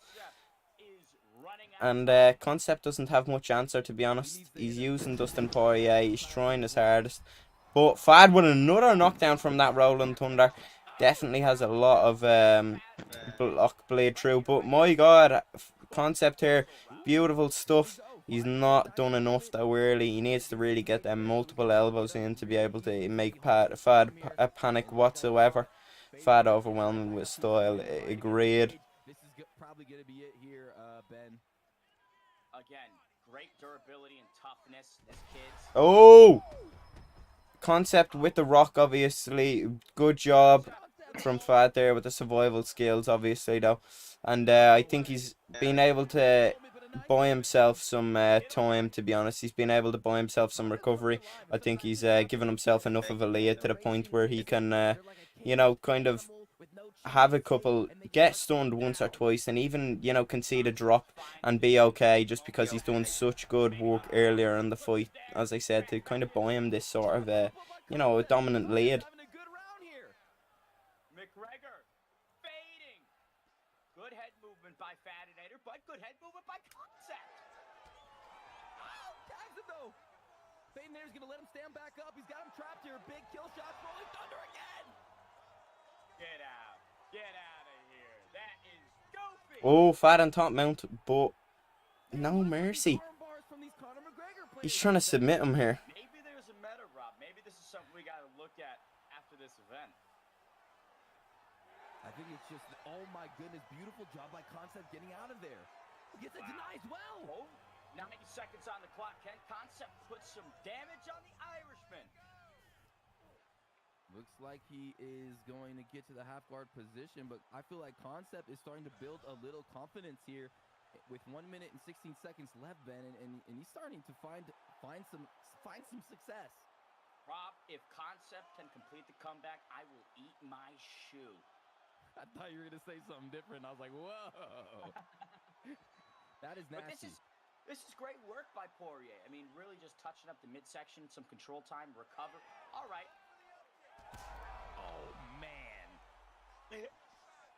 And Concept doesn't have much answer, to be honest. He's using Dustin Poirier. He's trying his hardest. But Fad with another knockdown from that Rolling Thunder. Definitely has a lot of block blade through. But my God, Concept here. Beautiful stuff. He's not done enough though, really. He needs to really get them multiple elbows in to be able to make Fad a panic whatsoever. Fad overwhelming with style. Agreed. This is probably going to be it here, Ben. Again, great durability and toughness. This kid's... Oh! Concept with the rock, obviously. Good job from Fad there with the survival skills, obviously, though. And I think he's been able to buy himself some time, to be honest. He's been able to buy himself some recovery. I think he's given himself enough of a lead to the point where he can, you know, kind of have a couple, get stunned once or twice, and even, you know, concede a drop and be okay, just because he's done such good work earlier in the fight, as I said, to kind of buy him this sort of, you know, a dominant lead. McGregor fading. Good head movement by Fadinator, but good head movement by Concept. Oh, tags him though. Fadinator's gonna let him stand back up. He's got him trapped here. Big kill shots, rolling thunder again. Get out. Get out of here. That is goofy. Oh, Fad on top mount, but no mercy. He's trying to submit him here. Maybe there's a meta, Rob. Maybe this is something we got to look at after this event. I think it's just, oh my goodness, beautiful job by Concept getting out of there. He gets it denied as well. Oh, 90 seconds on the clock. Can Concept put some damage on the Irishman? Looks like he is going to get to the half guard position, but I feel like Concept is starting to build a little confidence here with 1 minute and 16 seconds left, Ben, and he's starting to find some success. Rob, if Concept can complete the comeback, I will eat my shoe. I thought you were going to say something different. I was like, whoa. That is nasty. But this is great work by Poirier. I mean, really just touching up the midsection, some control time, recover. All right. Oh, man.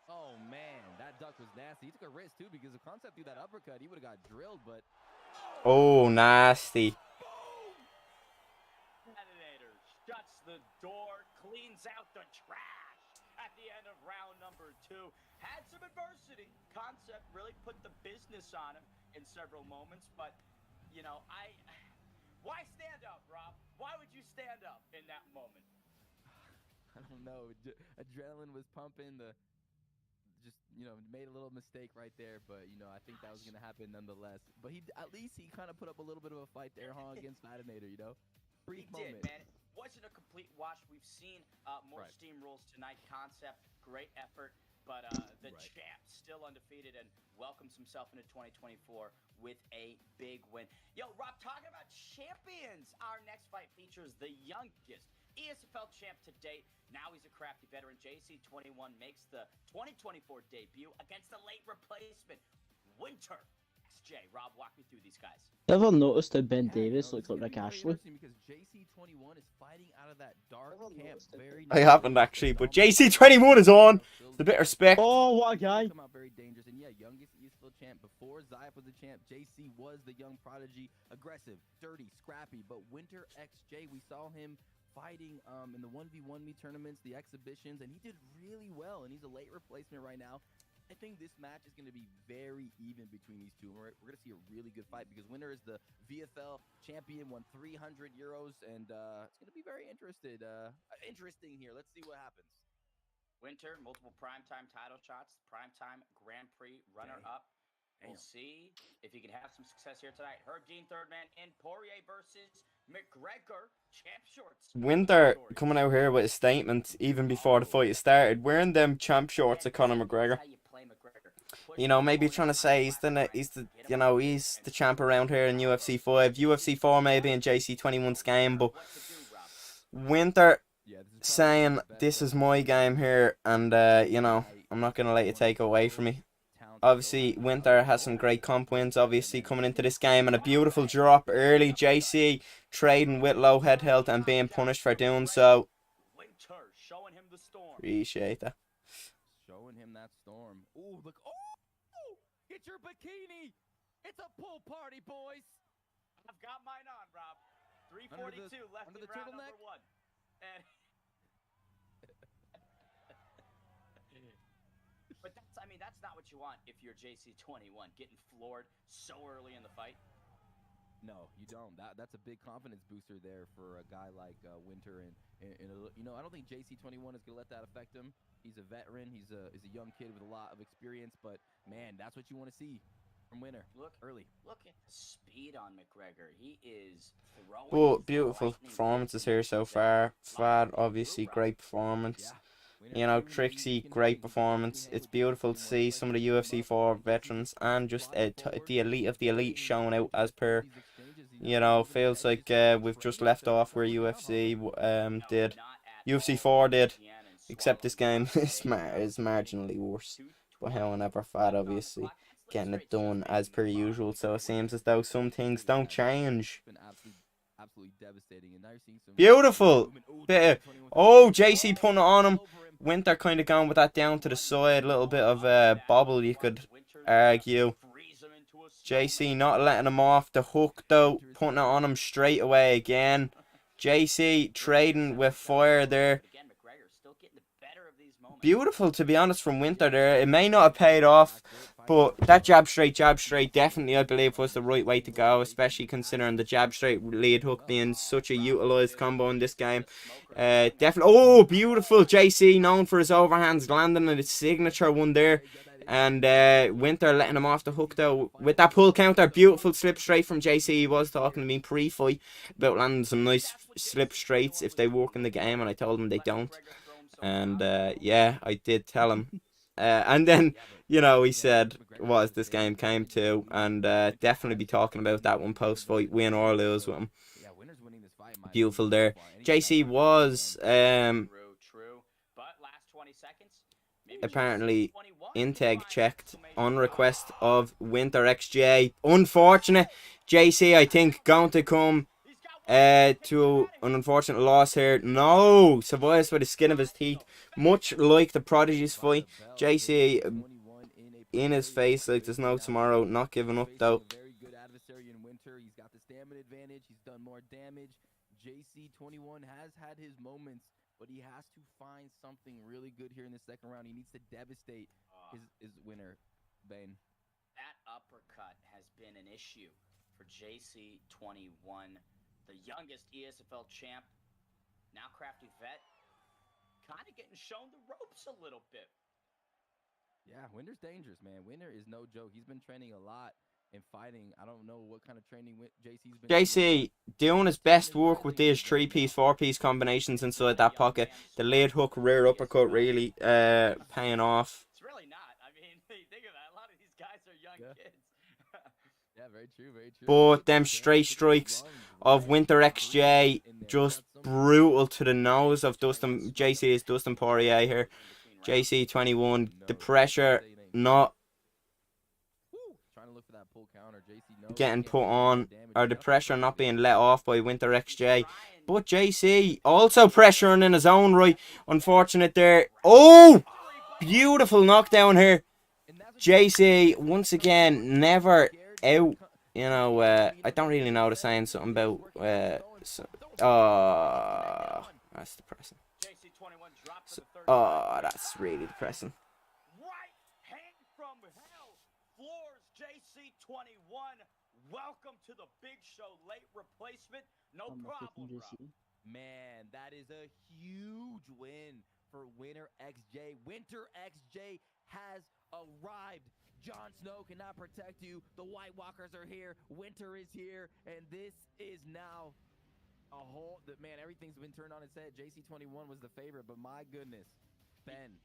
Oh, man. That duck was nasty. He took a risk, too, because if Concept threw that uppercut, he would have got drilled, but... Oh, nasty. Predator shuts the door, cleans out the trash at the end of round number 2. Had some adversity. Concept really put the business on him in several moments, but, you know, why stand up, Rob? Why would you stand up in that moment? I don't know. Adrenaline was pumping. Just, you know, made a little mistake right there, but, you know, I think that was going to happen nonetheless. But at least he kind of put up a little bit of a fight there, huh, against Fadinator, you know? Brief moment. Did, man. It wasn't a complete wash. We've seen more steamrolls tonight. Concept, great effort, but the champ still undefeated and welcomes himself into 2024 with a big win. Yo, Rob, talking about champions, our next fight features the youngest ESFL champ to date. Now he's a crafty veteran. JC21 makes the 2024 debut against the late replacement, Winter XJ. Rob, walk me through these guys. Ever noticed how Ben Davis looks like Rick Ashley? Because JC21 is fighting out of that dark camp. I haven't actually, but JC21 is on. It's a bit of respect. Oh, what a guy! Come out very dangerous, and yeah, youngest ESFL champ before Zayap was the champ. JC was the young prodigy, aggressive, dirty, scrappy. But Winter XJ, we saw him fighting in the 1v1 tournaments, the exhibitions, and he did really well, and he's a late replacement right now. I think this match is going to be very even between these two. We're going to see a really good fight because Winter is the VFL champion, won 300 euros, and it's going to be very interesting here. Let's see what happens. Winter, multiple primetime title shots, primetime Grand Prix runner-up. We'll see if he can have some success here tonight. Herb Dean, third man in. Poirier versus McGregor, champ shorts. Winter coming out here with a statement even before the fight started, wearing them champ shorts of Conor McGregor. You know, maybe trying to say he's the champ around here in UFC 5, UFC 4 maybe in JC21's game, but Winter saying this is my game here, and you know, I'm not gonna let you take it away from me. Obviously, Winter has some great comp wins, obviously, coming into this game, and a beautiful drop early. JC trading with low head health and being punished for doing so. Appreciate that. Showing him that storm. Ooh, look. Oh, get your bikini. It's a pool party, boys. I've got mine on, Rob. 342 left in round number 1. And but that's not what you want if you're JC21, getting floored so early in the fight. No, you don't. That's a big confidence booster there for a guy like Winter, and you know, I don't think JC21 is gonna let that affect him. He's a veteran. He's a young kid with a lot of experience, but man, that's what you want to see from Winter. Look early. Look at the speed on McGregor. He is throwing. But beautiful performances here so far. Fad, obviously, great performance. You know, Trixie, great performance. It's beautiful to see some of the UFC 4 veterans and just the elite of the elite showing out as per. You know, feels like we've just left off where UFC did. UFC 4 did. Except this game is marginally worse. But however, Fad obviously getting it done as per usual. So it seems as though some things don't change. Absolutely devastating, and now you're seeing some beautiful bit of, oh, JC putting it on him. Winter kind of going with that down to the side, a little bit of a bobble, you could argue. JC not letting him off the hook though, putting it on him straight away again. JC trading with fire there. Beautiful, to be honest, from Winter there. It may not have paid off, but that jab straight, definitely, I believe, was the right way to go, especially considering the jab straight lead hook being such a utilised combo in this game. Definitely, oh, beautiful. JC, known for his overhands, landing on his signature one there. And Winter letting him off the hook, though, with that pull counter. Beautiful slip straight from JC. He was talking to me pre-fight about landing some nice slip straights if they work in the game, and I told him they don't. And yeah, I did tell him. And then, you know, he said what this game came to, and definitely be talking about that one post-fight, win or lose with him. Beautiful there. JC was apparently integ checked on request of Winter XJ. Unfortunate. JC, I think, going to come to an unfortunate loss here. No, survives by the skin of his teeth, much like the Prodigy's fight. JC in his face like there's no tomorrow, not giving up though. Very good adversary in Winter. He's got the stamina advantage. He's done more damage. JC21 has had his moments, but he has to find something really good here in the second round. He needs to devastate his winner, Bane. That uppercut has been an issue for JC21. The youngest ESFL champ, now crafty vet, kind of getting shown the ropes a little bit. Yeah, Winter's dangerous, man. Winter is no joke. He's been training a lot and fighting. I don't know what kind of training JC's been JC doing his best work with these 3-piece, 4-piece combinations inside that pocket. The lead hook, rear uppercut really paying off. It's really not. I mean, think of that. A lot of these guys are young kids. Yeah, very true, very true. But them straight strikes of Winter XJ, just brutal to the nose of Dustin. JC is Dustin Poirier here. JC21, the pressure not getting put on, or the pressure not being let off by Winter XJ. But JC also pressuring in his own right. Unfortunate there. Oh, beautiful knockdown here. JC once again never out. You know, I don't really know the saying something about that's depressing. That's really depressing. Right hand from hell floors JC21. Welcome to the big show, late replacement. No problem, bro. Man, that is a huge win for Winter XJ. Winter XJ has arrived. Jon Snow cannot protect you. The White Walkers are here. Winter is here. And this is now a whole... Man, everything's been turned on its head. JC21 was the favorite, but my goodness. Ben.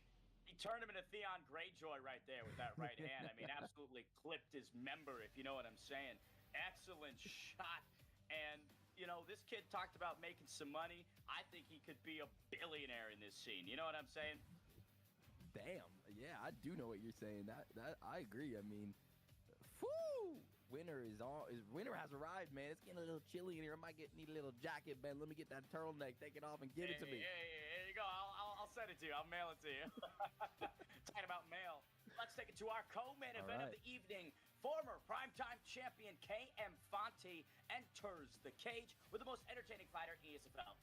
He turned him into Theon Greyjoy right there with that right hand. I mean, absolutely clipped his member, if you know what I'm saying. Excellent shot. And, you know, this kid talked about making some money. I think he could be a billionaire in this scene. You know what I'm saying? Damn. Yeah, I do know what you're saying. That I agree. I mean, whoo! Winter has arrived, man. It's getting a little chilly in here. I might need a little jacket, Ben. Let me get that turtleneck, take it off, and give it to me. Here you go. I'll send it to you. I'll mail it to you. Talking about mail. Let's take it to our co-main event of the evening. Former primetime champion KM Fonte enters the cage with the most entertaining fighter ESFL,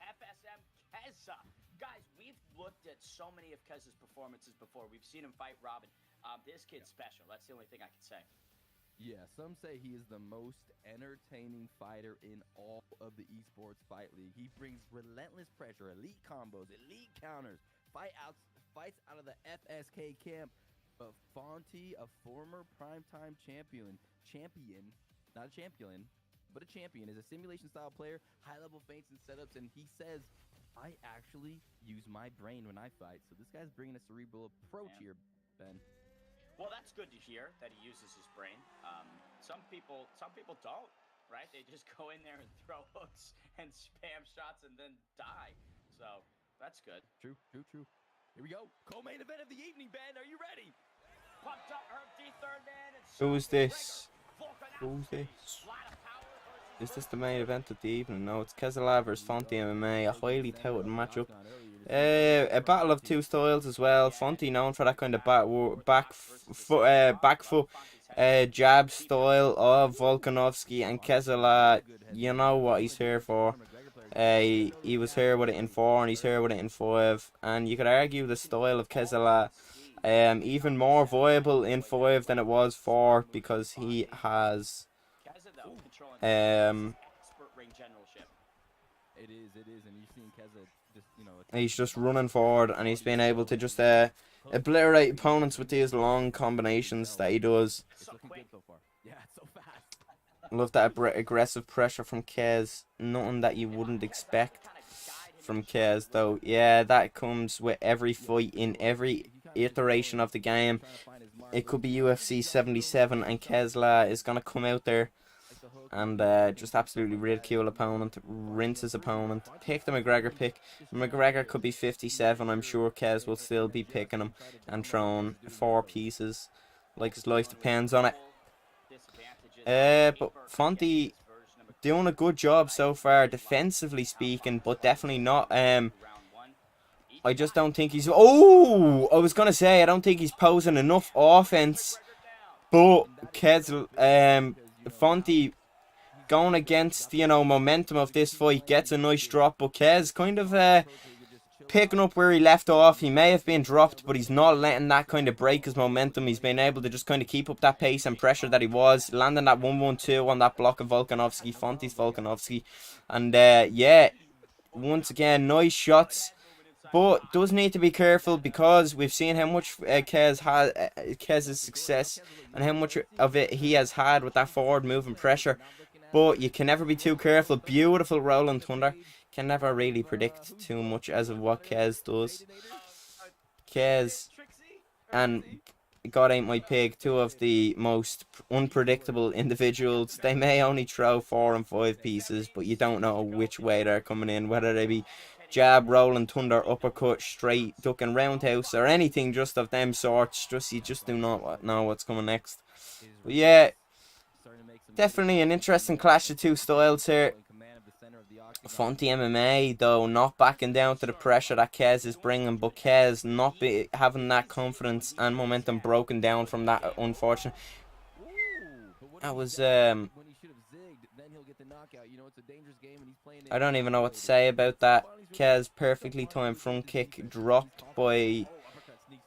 FSM Keza. Guys, we've looked at so many of Keza's performances before. We've seen him fight Robin. This kid's special. That's the only thing I can say. Yeah, some say he is the most entertaining fighter in all of the Esports Fight League. He brings relentless pressure, elite combos, elite counters, fights out of the FSK camp. But Fonte, a former primetime champion, not a champion, but a champion, is a simulation-style player, high-level feints and setups, and he says, I actually use my brain when I fight. So this guy's bringing a cerebral approach here, Ben. Well, that's good to hear that he uses his brain. Some people don't, right? They just go in there and throw hooks and spam shots and then die. So that's good. True. Here we go. Co-main event of the evening, Ben. Are you ready? Pumped up Herb D, third man, and Who's this? Who's this? Is this the main event of the evening? No, it's Keza versus Fonte MMA, a highly touted matchup. A battle of two styles as well. Fonte known for that kind of back foot jab style of Volkanovski, and Keza, you know what he's here for. He was here with it in 4 and he's here with it in 5, and you could argue the style of Keza even more viable in 5 than it was 4, because he has and you've seen Keza just, you know, he's just running forward, and he's been able to just obliterate opponents with these long combinations that he does. It's looking good so far. Yeah, it's so fast. Love that aggressive pressure from Kez. Nothing that you wouldn't expect from Kez, though. Yeah, that comes with every fight in every iteration of the game. It could be UFC 77, and Kesla is going to come out there and just absolutely ridicule opponent, rinse his opponent, pick the McGregor pick. McGregor could be 57. I'm sure Kez will still be picking him and throwing 4 pieces like his life depends on it. But Fonte doing a good job so far, defensively speaking, but definitely not. I just don't think he's... Oh! I was going to say, I don't think he's posing enough offense. But Kez, Fonte, going against, you know, momentum of this fight, gets a nice drop. But Kez kind of picking up where he left off. He may have been dropped, but he's not letting that kind of break his momentum. He's been able to just kind of keep up that pace and pressure that he was. Landing that 1-1-2 on that block of Volkanovski, Fonte's Volkanovski. And, yeah, once again, nice shots. But does need to be careful, because we've seen how much Kez's success and how much of it he has had with that forward moving pressure. But you can never be too careful. Beautiful rolling thunder. Can never really predict too much as of what Kez does. Kez and God Ain't My Pig, 2 of the most unpredictable individuals. They may only throw 4 and 5 pieces, but you don't know which way they're coming in, whether they be jab, rolling thunder, uppercut, straight, ducking, roundhouse, or anything just of them sorts. You just do not know what's coming next. But yeah, definitely an interesting clash of 2 styles here. Fonte MMA, though, not backing down to the pressure that Kez is bringing, but Kez not having that confidence and momentum broken down from that, unfortunate. That was, I don't even know what to say about that. Kez perfectly timed front kick dropped by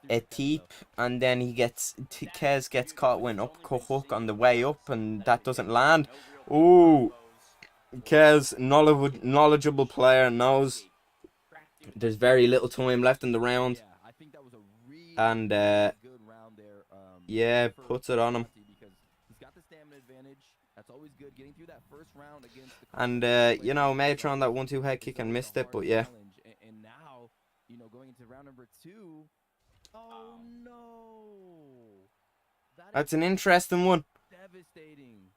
a teep, and then Kez gets caught with an uppercut hook on the way up, and that doesn't land. Ooh, Kez, knowledgeable player, knows There's very little time left in the round. And, yeah, puts it on him. And, you know, may have thrown that 1-2 head kick and missed it, but yeah. And now, you know, going into round number 2. Oh, no. That's an interesting one. Devastating.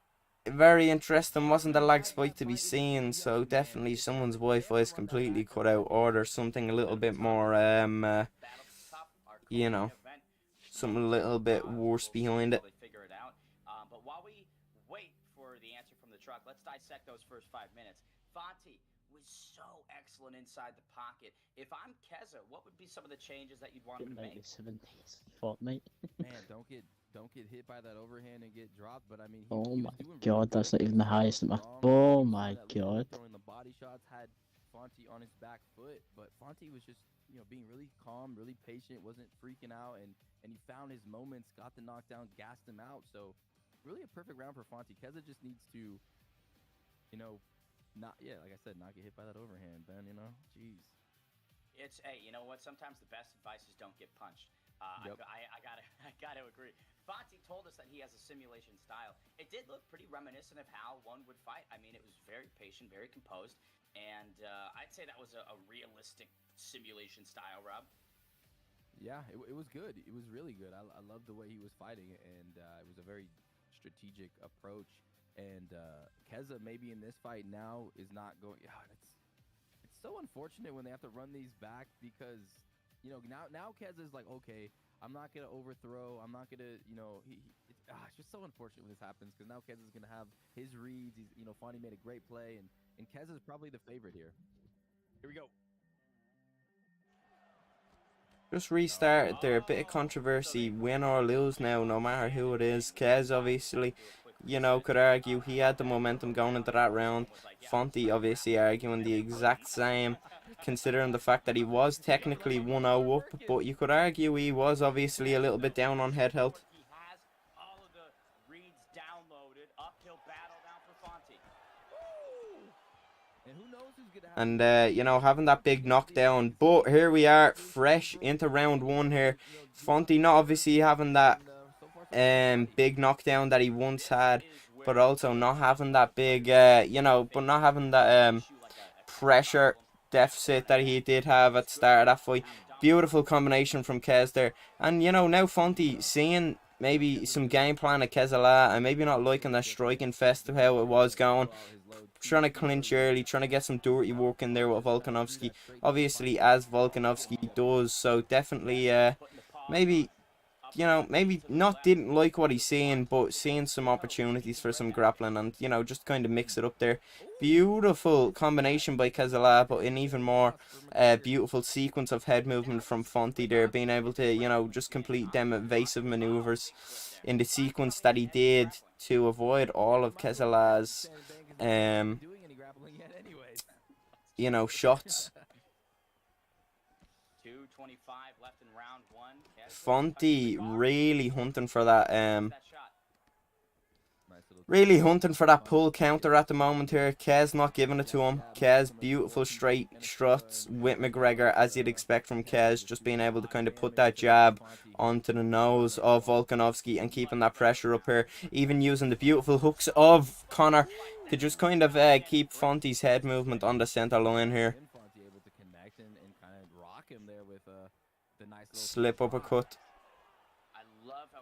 Very interesting. Wasn't the lag spike to be seen, so definitely someone's Wi-Fi is completely cut out, or there's something a little bit more, you know, something a little bit worse behind it. But while we wait for the answer from the truck, let's dissect those first 5 minutes. Fonte was so excellent inside the pocket. If I'm Keza, what would be some of the changes that you'd want him to make? 7 days, fortnight. Man, don't get hit by that overhand and get dropped. But I mean, Oh my god, that's not even the highest at my. Oh my god. Throwing the body shots had Fonte on his back foot, but Fonte was just, you know, being really calm, really patient, wasn't freaking out, and he found his moments, got the knockdown, gassed him out. So really a perfect round for Fonte. Keza just needs to, you know, like I said, not get hit by that overhand, Ben, you know? Jeez. Hey, you know what? Sometimes the best advice is don't get punched. Yep. I gotta agree. Fonte told us that he has a simulation style. It did look pretty reminiscent of how one would fight. I mean, it was very patient, very composed, and I'd say that was a realistic simulation style, Rob. Yeah, it was good. It was really good. I loved the way he was fighting, and it was a very strategic approach. And Keza maybe in this fight now is not going. It's so unfortunate when they have to run these back, because, you know, now Keza's like, okay, I'm not gonna overthrow. I'm not gonna, you know, it's just so unfortunate when this happens, because now Keza's gonna have his reads. He's, you know, Fonte made a great play, and Keza's probably the favorite here. Here we go. Just restarted there. A bit of controversy. Win or lose now, no matter who it is. Kez obviously, you know, could argue he had the momentum going into that round. Fonte obviously arguing the exact same, considering the fact that he was technically 1-0 up, but you could argue he was obviously a little bit down on head health. He has all of the reads downloaded. Uphill battle now for Fonte. And who knows who's gonna have. And, you know, having that big knockdown. But here we are, fresh into round 1 here. Fonte not obviously having that big knockdown that he once had, but also not having that big, you know, but not having that pressure deficit that he did have at the start of that fight. Beautiful combination from Kez there. And, you know, now Fonte seeing maybe some game plan at Kezala and maybe not liking that striking fest of how it was going. Trying to clinch early, trying to get some dirty work in there with Volkanovski. Obviously, as Volkanovski does, so definitely, maybe, you know, maybe not didn't like what he's seeing, but seeing some opportunities for some grappling and, you know, just kind of mix it up there. Beautiful combination by Kezala, but an even more beautiful sequence of head movement from Fonte there, being able to, you know, just complete them evasive maneuvers in the sequence that he did to avoid all of Kezala's you know, shots. 2:25 left in round 1. Fonte really hunting for that really hunting for that pull counter at the moment here. Kez not giving it to him. Kez, beautiful straight struts with McGregor, as you'd expect from Kez, just being able to kind of put that jab onto the nose of Volkanovski and keeping that pressure up here. Even using the beautiful hooks of Connor to just kind of keep Fonte's head movement on the center line here. Slip uppercut.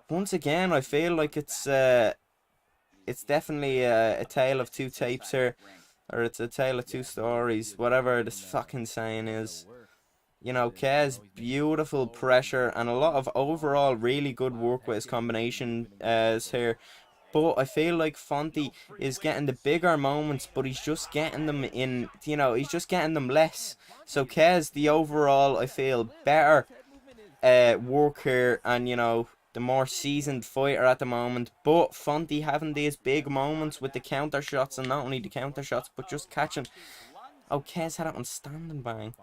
Once again, I feel like it's definitely a tale of two tapes here, or it's a tale of two stories, whatever this fucking saying is. You know, Kez, beautiful pressure and a lot of overall really good work with his combination here. But I feel like Fonte is getting the bigger moments, but he's just getting them in, you know, he's just getting them less. So Kez, the overall, I feel, better work here, and, you know, the more seasoned fighter at the moment. But Fonte having these big moments with the counter shots, and not only the counter shots, but just catching. Oh, Kez had it on standing bang.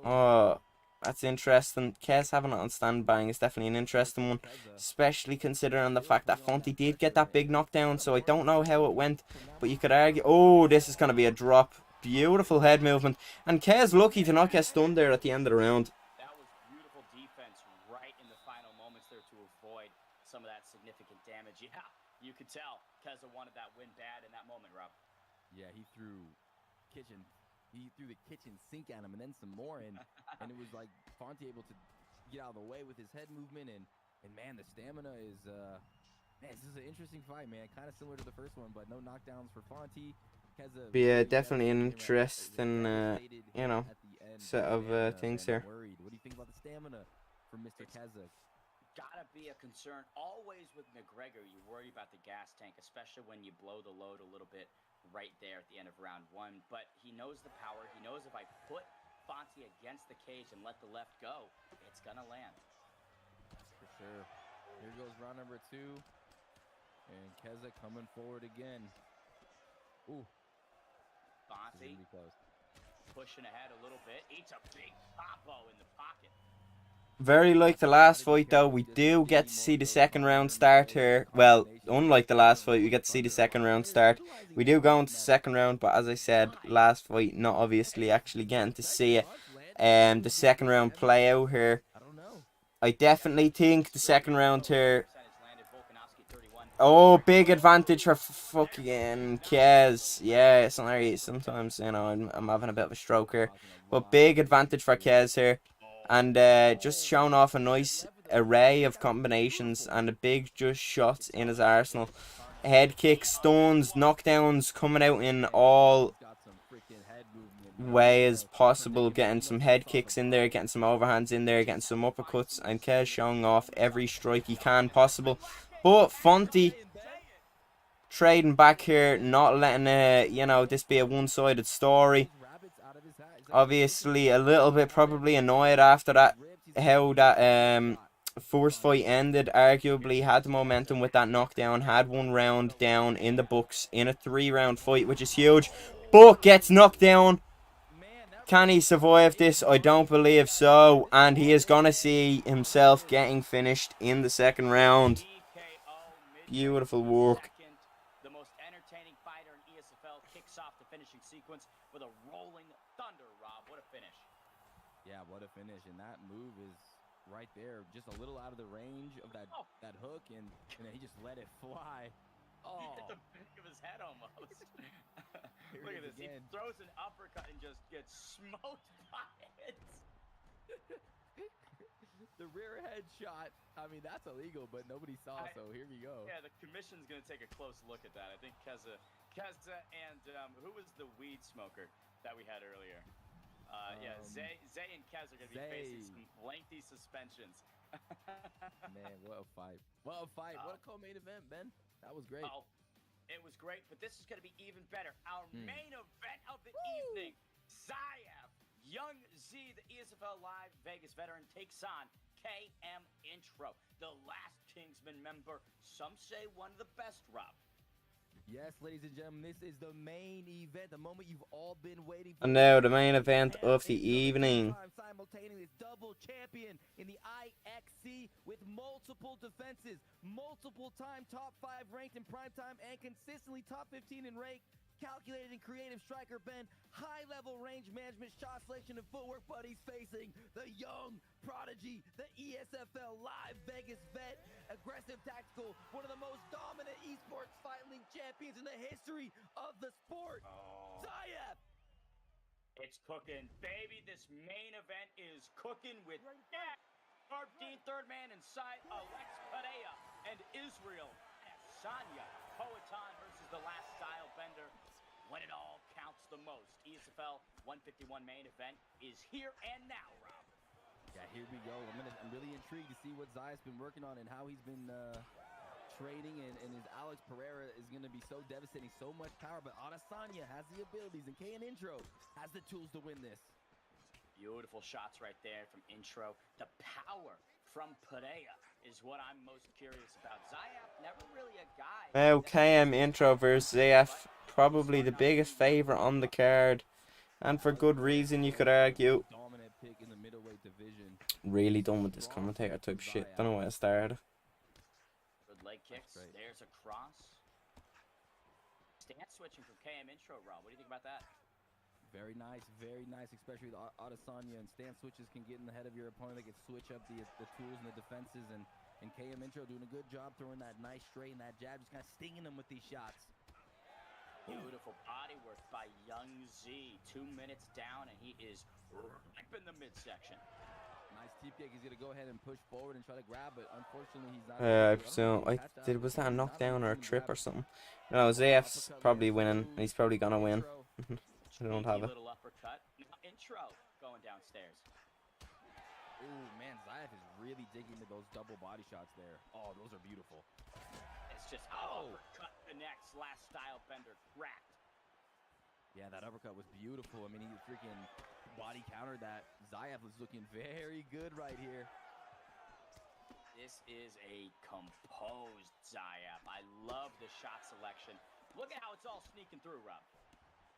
Oh, that's interesting. Kez having it on stand bang is definitely an interesting one, especially considering the fact that Fonte did get that big knockdown. So I don't know how it went, but you could argue. Oh, this is going to be a drop. beautiful head movement. And Kez lucky to not get stunned there at the end of the round. That was beautiful defense right in the final moments there to avoid some of that significant damage. Yeah, you could tell Keza wanted that win bad in that moment, Rob. Yeah, he threw the kitchen sink at him and then some more, and it was like Fonte able to get out of the way with his head movement, and man, the stamina is man, this is an interesting fight, man. Kind of similar to the first one, but no knockdowns for Fonte. Yeah, definitely an interesting, you know, set of things here. What do you think about the stamina for Mr. Keza? Gotta be a concern. Always with McGregor, you worry about the gas tank, especially when you blow the load a little bit right there at the end of round one. But he knows the power. He knows if I put Fonte against the cage and let the left go, it's gonna land. For sure. Here goes round number 2. And Keza coming forward again. Ooh. Fonte pushing ahead a little bit. Eats a big popo in the pocket. Very like the last fight, though, we do get to see the second round start here. Well, unlike the last fight, we get to see the second round start. We do go into the second round, but as I said, last fight, not obviously actually getting to see it. The second round play out here. I definitely think the second round here. Oh, big advantage for fucking Kez. Yeah, sorry, sometimes, you know, I'm having a bit of a stroke here. But big advantage for Kez here. And just showing off a nice array of combinations and a big just shots in his arsenal. Head kicks, stuns, knockdowns coming out in all ways possible. Getting some head kicks in there, getting some overhands in there, getting some uppercuts. And Kez showing off every strike he can possible. But Fonte trading back here, not letting you know, this be a one-sided story. Obviously a little bit probably annoyed after that, how that first fight ended. Arguably had the momentum with that knockdown, had one round down in the books in a 3-round fight, which is huge, but gets knocked down. Can he survive this? I don't believe so, and he is gonna see himself getting finished in the second round. Beautiful work. The most entertaining fighter in ESFL kicks off the finishing sequence with a rolling thunder, Rob. What a finish. Yeah, what a finish. And that move is right there, just a little out of the range of that hook, and then he just let it fly. Oh, at the back of his head almost. Look at this. Again. He throws an uppercut and just gets smoked by it. The rear head shot, I mean, that's illegal, but nobody saw, so here we go. Yeah, the commission's going to take a close look at that. I think Keza and who was the weed smoker that we had earlier? Yeah, Zay and Keza are going to be facing some lengthy suspensions. Man, what a fight. What a fight. What a co-main event, Ben. That was great. Oh, it was great, but this is going to be even better. Our main event of the evening, Suave. Young Z, the ESFL Live Vegas veteran, takes on KM Intro, the last Kingsman member. Some say one of the best, Rob. Yes, ladies and gentlemen, this is the main event, the moment you've all been waiting for. And now the main event of the evening. Simultaneous double champion in the IXC with multiple defenses, multiple time top 5 ranked in primetime, and consistently top 15 in rank. Calculated and creative striker Ben, high-level range management, shot selection, and footwork, but he's facing the young prodigy, the ESFL Live Vegas vet, aggressive, tactical, one of the most dominant esports fight league champions in the history of the sport, Suave. It's cooking, baby. This main event is cooking with third man inside, Alex Pereira and Israel Adesanya. Poetan versus the last style bender. When it all counts the most, ESFL 151 main event is here and now, Rob. Yeah, here we go. I'm really intrigued to see what Zaya's been working on and how he's been training, and his Alex Pereira is going to be so devastating, so much power, but Adesanya has the abilities, and KN Intro has the tools to win this. Beautiful shots right there from Intro. The power from Pereira is what I'm most curious about. Zayaf, never really a guy. Now KM Intro versus Zayaf, probably the biggest favorite on the card, and for good reason, you could argue. Dominant pick in the middleweight division. Really done with this commentator type shit. Don't know where to start. Good leg kicks. There's a cross. Stance switching from KM Intro, Rob. What do you think about that? Very nice, especially the Adesanya and stance switches can get in the head of your opponent. They can switch up the tools and the defenses, and KM Intro doing a good job throwing that nice straight and that jab, just kind of stinging them with these shots. Beautiful body work by Young Z. 2 minutes down, and he is ripping in the midsection. Nice teep kick. He's going to go ahead and push forward and try to grab, but unfortunately he's not. Was that a knockdown or a trip or something? No, ZF's probably winning. He's probably going to win. I don't have it. Little uppercut. Intro going downstairs. Ooh, man, Suave is really digging into those double body shots there. Oh, those are beautiful. It's just uppercut connects. Last style bender cracked. Yeah, that uppercut was beautiful. I mean, he freaking body countered that. Suave was looking very good right here. This is a composed Suave. I love the shot selection. Look at how it's all sneaking through, Rob.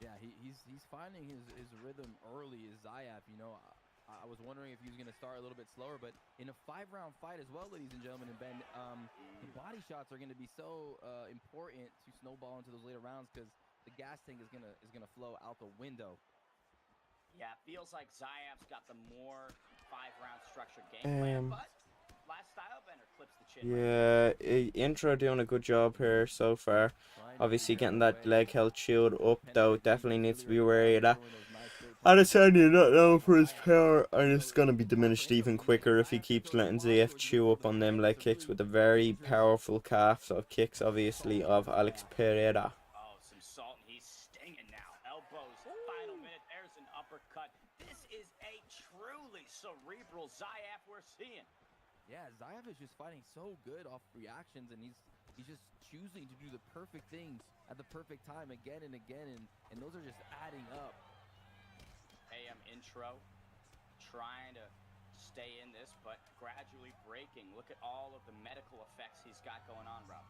Yeah, he's finding his rhythm early as Suave. You know, I was wondering if he was going to start a little bit slower, but in a 5-round fight as well, ladies and gentlemen, and Ben, the body shots are going to be so important to snowball into those later rounds because the gas tank is gonna flow out the window. Yeah, it feels like Zayev's got the more 5-round structured game plan, but last style bender clips the chin. Yeah, Intro doing a good job here so far. Obviously getting that leg held chilled up though, definitely needs to be wary of that. Adesanya not known for his power, and it's going to be diminished even quicker if he keeps letting ZF chew up on them leg kicks with the very powerful calves of kicks, obviously, of Alex Pereira. Oh, some salt, and he's stinging now. Elbows, final minute, there's an uppercut. This is a truly cerebral Suave we're seeing. Yeah, Suave is just fighting so good off reactions, and he's just choosing to do the perfect things at the perfect time again and again, and those are just adding up. AM Intro trying to stay in this, but gradually breaking. Look at all of the medical effects he's got going on, Rob.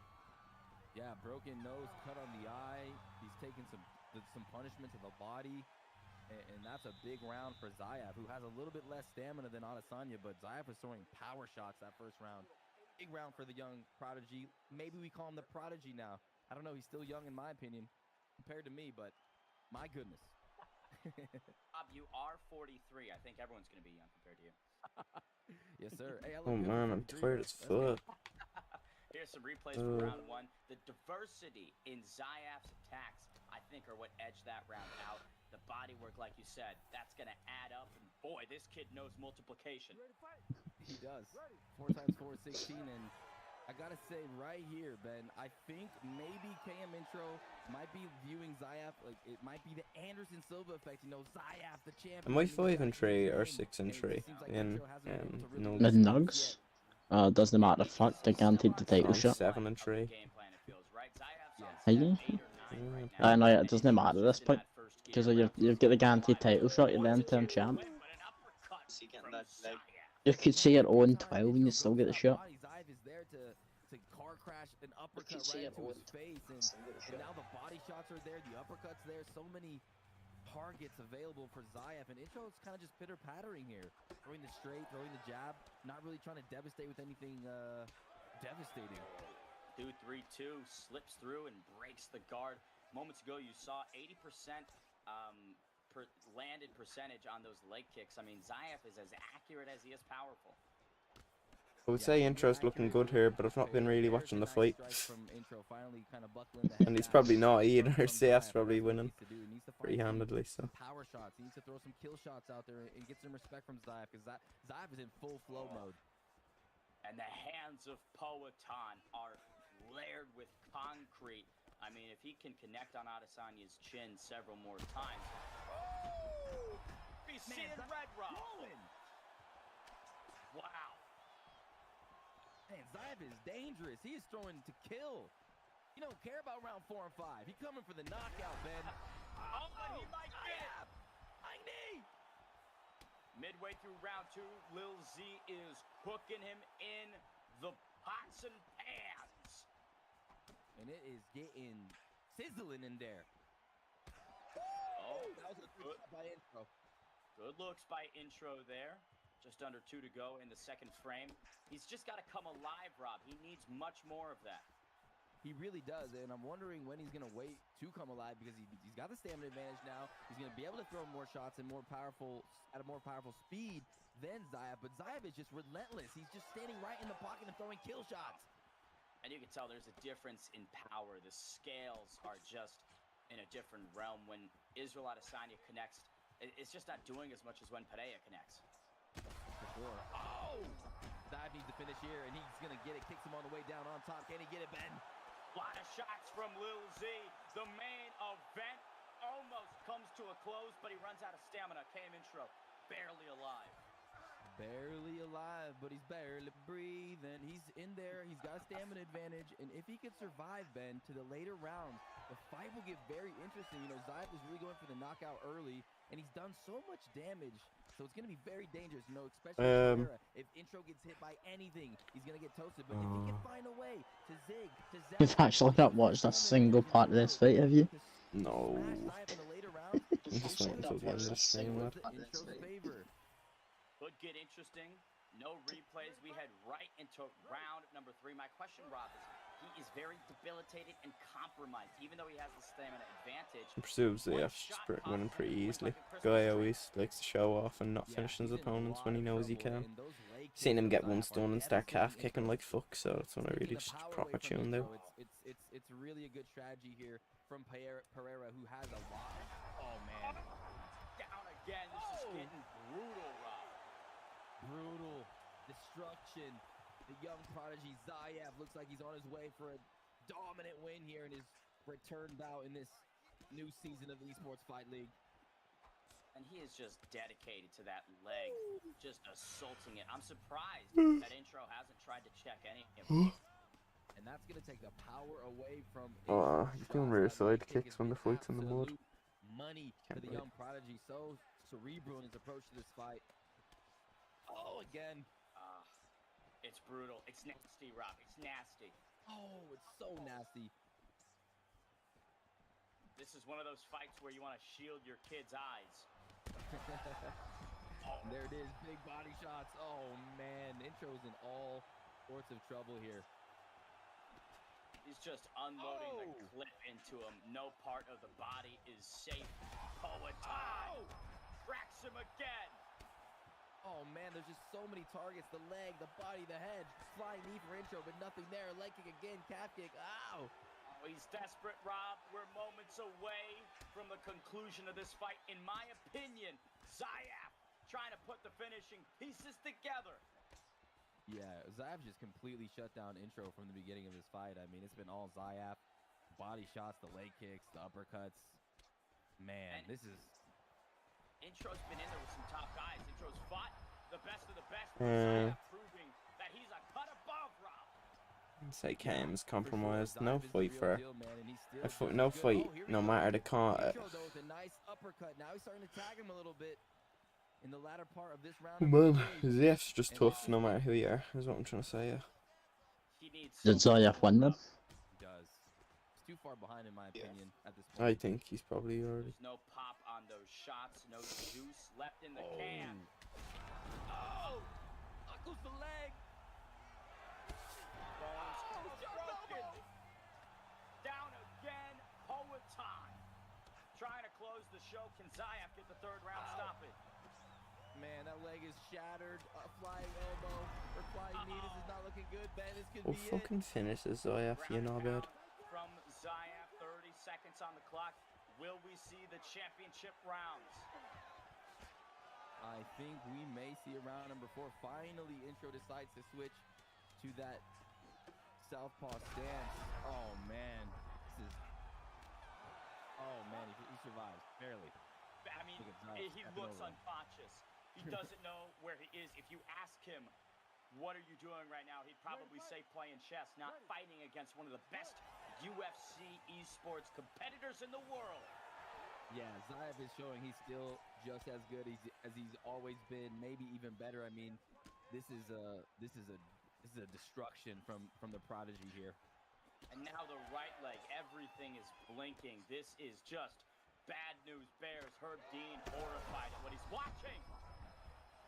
Yeah, broken nose, cut on the eye. He's taking some punishment to the body, and that's a big round for Suave, who has a little bit less stamina than Adesanya, but Suave was throwing power shots that first round. Big round for the young prodigy. Maybe we call him the prodigy now. I don't know. He's still young in my opinion compared to me, but my goodness. Bob, you are 43. I think everyone's going to be young compared to you. Yes, sir. Hey, oh man, I'm tired as fuck. Here's some replays from round 1. The diversity in Zayev's attacks, I think, are what edged that round out. The body work, like you said, that's going to add up. And boy, this kid knows multiplication. He does. 4 times 4 is 16, and I gotta say right here, Ben, I think maybe KM Intro might be viewing Suave like it might be the Anderson Silva effect. You know, Suave, the champion. Am I 5-3 or 6-3 in the Nugs? Doesn't matter. Fuck, they guaranteed the title shot. 7-3. Are you? I know it doesn't matter at this point because you've got the guaranteed title shot. You then turn champ. You could see it 0-12 and you still get the shot. To car crash an uppercut right into his face, and now the body shots are there, the uppercuts there, so many targets available for Suave, and Intro is kind of just pitter-pattering here, throwing the straight, throwing the jab, not really trying to devastate with anything devastating. 2-3-2 slips through and breaks the guard. Moments ago you saw 80% landed percentage on those leg kicks. I mean, Suave is as accurate as he is powerful. I would say Intro's looking good here, but I've not been really watching the fight. And he's probably not either. CF's probably winning pretty handedly. So. Power shots. He needs to throw some kill shots out there and get some respect from Suave, because Suave is in full flow mode. And the hands of Poatan are layered with concrete. I mean, if he can connect on Adesanya's chin several more times. Oh! He's seeing red rock. Wow. Man, Suave is dangerous. He is throwing to kill. He don't care about round 4 and 5. He coming for the knockout, Ben. Oh, he might get. High knee. Midway through round 2, Lil Z is hooking him in the pots and pans. And it is getting sizzling in there. Oh, that was a good by Intro. Good looks by Intro there. Just under 2 to go in the second frame. He's just got to come alive, Rob. He needs much more of that. He really does, and I'm wondering when he's going to wait to come alive, because he's got the stamina advantage now. He's going to be able to throw more shots and at a more powerful speed than Zayaf, but Zayaf is just relentless. He's just standing right in the pocket and throwing kill shots. And you can tell there's a difference in power. The scales are just in a different realm. When Israel Adesanya connects, it's just not doing as much as when Pereira connects. For sure. Oh! Zayaf needs to finish here, and he's going to get it. Kicks him on the way down on top. Can he get it, Ben? A lot of shots from Lil Z. The main event almost comes to a close, but he runs out of stamina. KM Intro, barely alive. Barely alive, but he's barely breathing. He's in there. He's got a stamina advantage, and if he could survive, Ben, to the later rounds, the fight will get very interesting. You know, Zayaf is really going for the knockout early, and he's done so much damage, so it's going to be very dangerous. You know, especially if Intro gets hit by anything, he's going to get toasted. But if he can find a way to zig, to zap, You've actually not watched a single part of this fight, have you? No. I'm just waiting until the end of the stream, lad. Could get interesting. No replays. We head right into round number 3. My question, Rob, is he is very debilitated and compromised, even though he has the stamina advantage. I presume ZF's winning pretty easily. Guy always likes to show off and not finish his opponents when he knows he can. Seen him get one stun and start calf kicking like fuck, so that's when I really just proper tuned out. It's really a good strategy here from Pereira, who has a lot. Oh man. Down again. This is getting brutal, Rob. Brutal destruction. The young prodigy Zayaf looks like he's on his way for a dominant win here in his return bout in this new season of the Esports Fight League. And he is just dedicated to that leg, just assaulting it. I'm surprised that Intro hasn't tried to check any of it. And that's going to take the power away from... he's doing rear side kicks when the fight's in the mud. Money for the young prodigy. So cerebral in his approach to this fight. Oh, again. It's brutal. It's nasty, Rob. It's nasty. Oh, it's so nasty. This is one of those fights where you want to shield your kid's eyes. Oh, there it is. Big body shots. Oh, man. Intro's in all sorts of trouble here. He's just unloading the clip into him. No part of the body is safe. Poetai cracks him again. Oh, man, there's just so many targets. The leg, the body, the head. Flying knee for Intro, but nothing there. Leg kick again, calf kick. Ow! Oh, he's desperate, Rob. We're moments away from the conclusion of this fight. In my opinion, Zayaf trying to put the finishing pieces together. Yeah, Zayaf just completely shut down Intro from the beginning of this fight. I mean, it's been all Zayaf. Body shots, the leg kicks, the uppercuts. Man, and this is... Intro's been in there with some top guys. Intro's fought the best of the best. Proving that he's a cut above, Rob. Say KM's compromised. No fight for her. No fight, no matter the con. Nice uppercut. Now he's starting to tag him a little bit in the latter part of this round. Oh man, ZF's just tough no matter who you are, is what I'm trying to say, yeah. Did Zayaf win them? He does. Too far behind in my opinion at this point. I think he's probably already. There's no pop on those shots, no juice left in the can. Oh! Knuckles the leg! Broken. Down again, Poetai. Trying to close the show. Can Zayaf get the third round stoppage? Man, that leg is shattered. A flying elbow or flying knee. This is not looking good, Ben. This could be it. Fucking finishes Zayaf, you know about. From Zayaf, 30 seconds on the clock. Will we see the championship rounds? I think we may see a round number 4. Finally, Intro decides to switch to that southpaw stance. Oh man, this is. Oh man, he survives barely. I mean, he looks unconscious. He doesn't know where he is. If you ask him, what are you doing right now? He'd probably say playing chess, not fighting against one of the best UFC esports competitors in the world. Yeah, Zayaf is showing he's still just as good as he's always been, maybe even better. I mean, this is a destruction from the prodigy here. And now the right leg, everything is blinking. This is just bad news bears. Herb Dean horrified at what he's watching.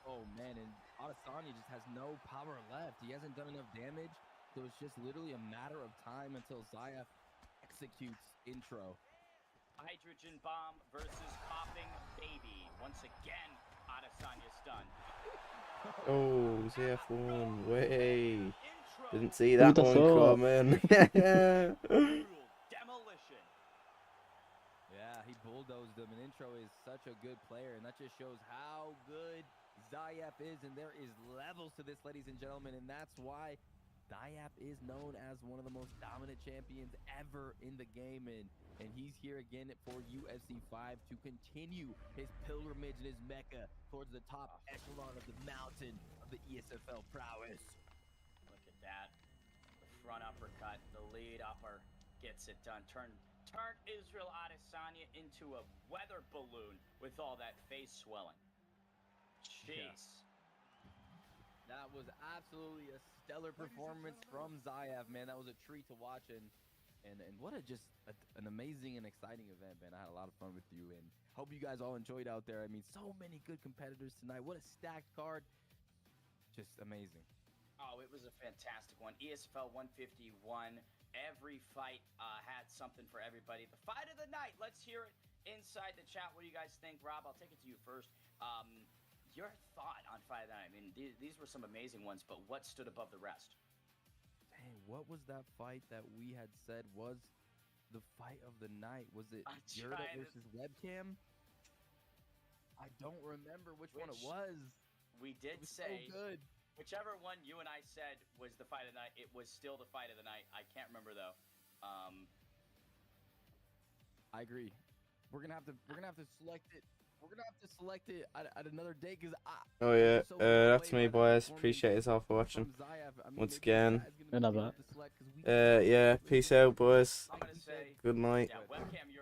Oh man, and Adesanya just has no power left. He hasn't done enough damage. So it's just literally a matter of time until Zayev executes intro. Hydrogen bomb versus popping baby. Once again, Adesanya stunned. Oh, ZF1. Way. Intro. Didn't see that the one fuck? coming. Brutal demolition. Yeah, he bulldozed him, and Intro is such a good player, and that just shows how good Zayev is, and there is levels to this, ladies and gentlemen, and that's why Zayev is known as one of the most dominant champions ever in the game, and he's here again for UFC 5 to continue his pilgrimage and his mecca towards the top echelon of the mountain of the ESFL prowess. Look at that. The front uppercut, the lead upper gets it done. Turn Israel Adesanya into a weather balloon with all that face swelling. Jeez. Yeah. That was absolutely a stellar performance from Zayev, man. That was a treat to watch, and what an amazing and exciting event, man. I had a lot of fun with you, and hope you guys all enjoyed out there. I mean, so many good competitors tonight. What a stacked card. Just amazing. Oh, it was a fantastic one. ESFL 151. Every fight had something for everybody. The fight of the night. Let's hear it inside the chat. What do you guys think? Rob, I'll take it to you first. Your thought on fight of the night. I mean, these were some amazing ones, but what stood above the rest? Dang, what was that fight that we had said was the fight of the night? Was it Yurda versus Webcam? I don't remember which one it was. We did was say so good. Whichever one you and I said was the fight of the night, it was still the fight of the night. I can't remember though. I agree. We're gonna have to select it. We're gonna have to select it at another day because Oh yeah, that's me, boys. Appreciate yourself for watching once again. Another. Yeah, peace out, boys. I'm gonna say, Good night. yeah, webcam.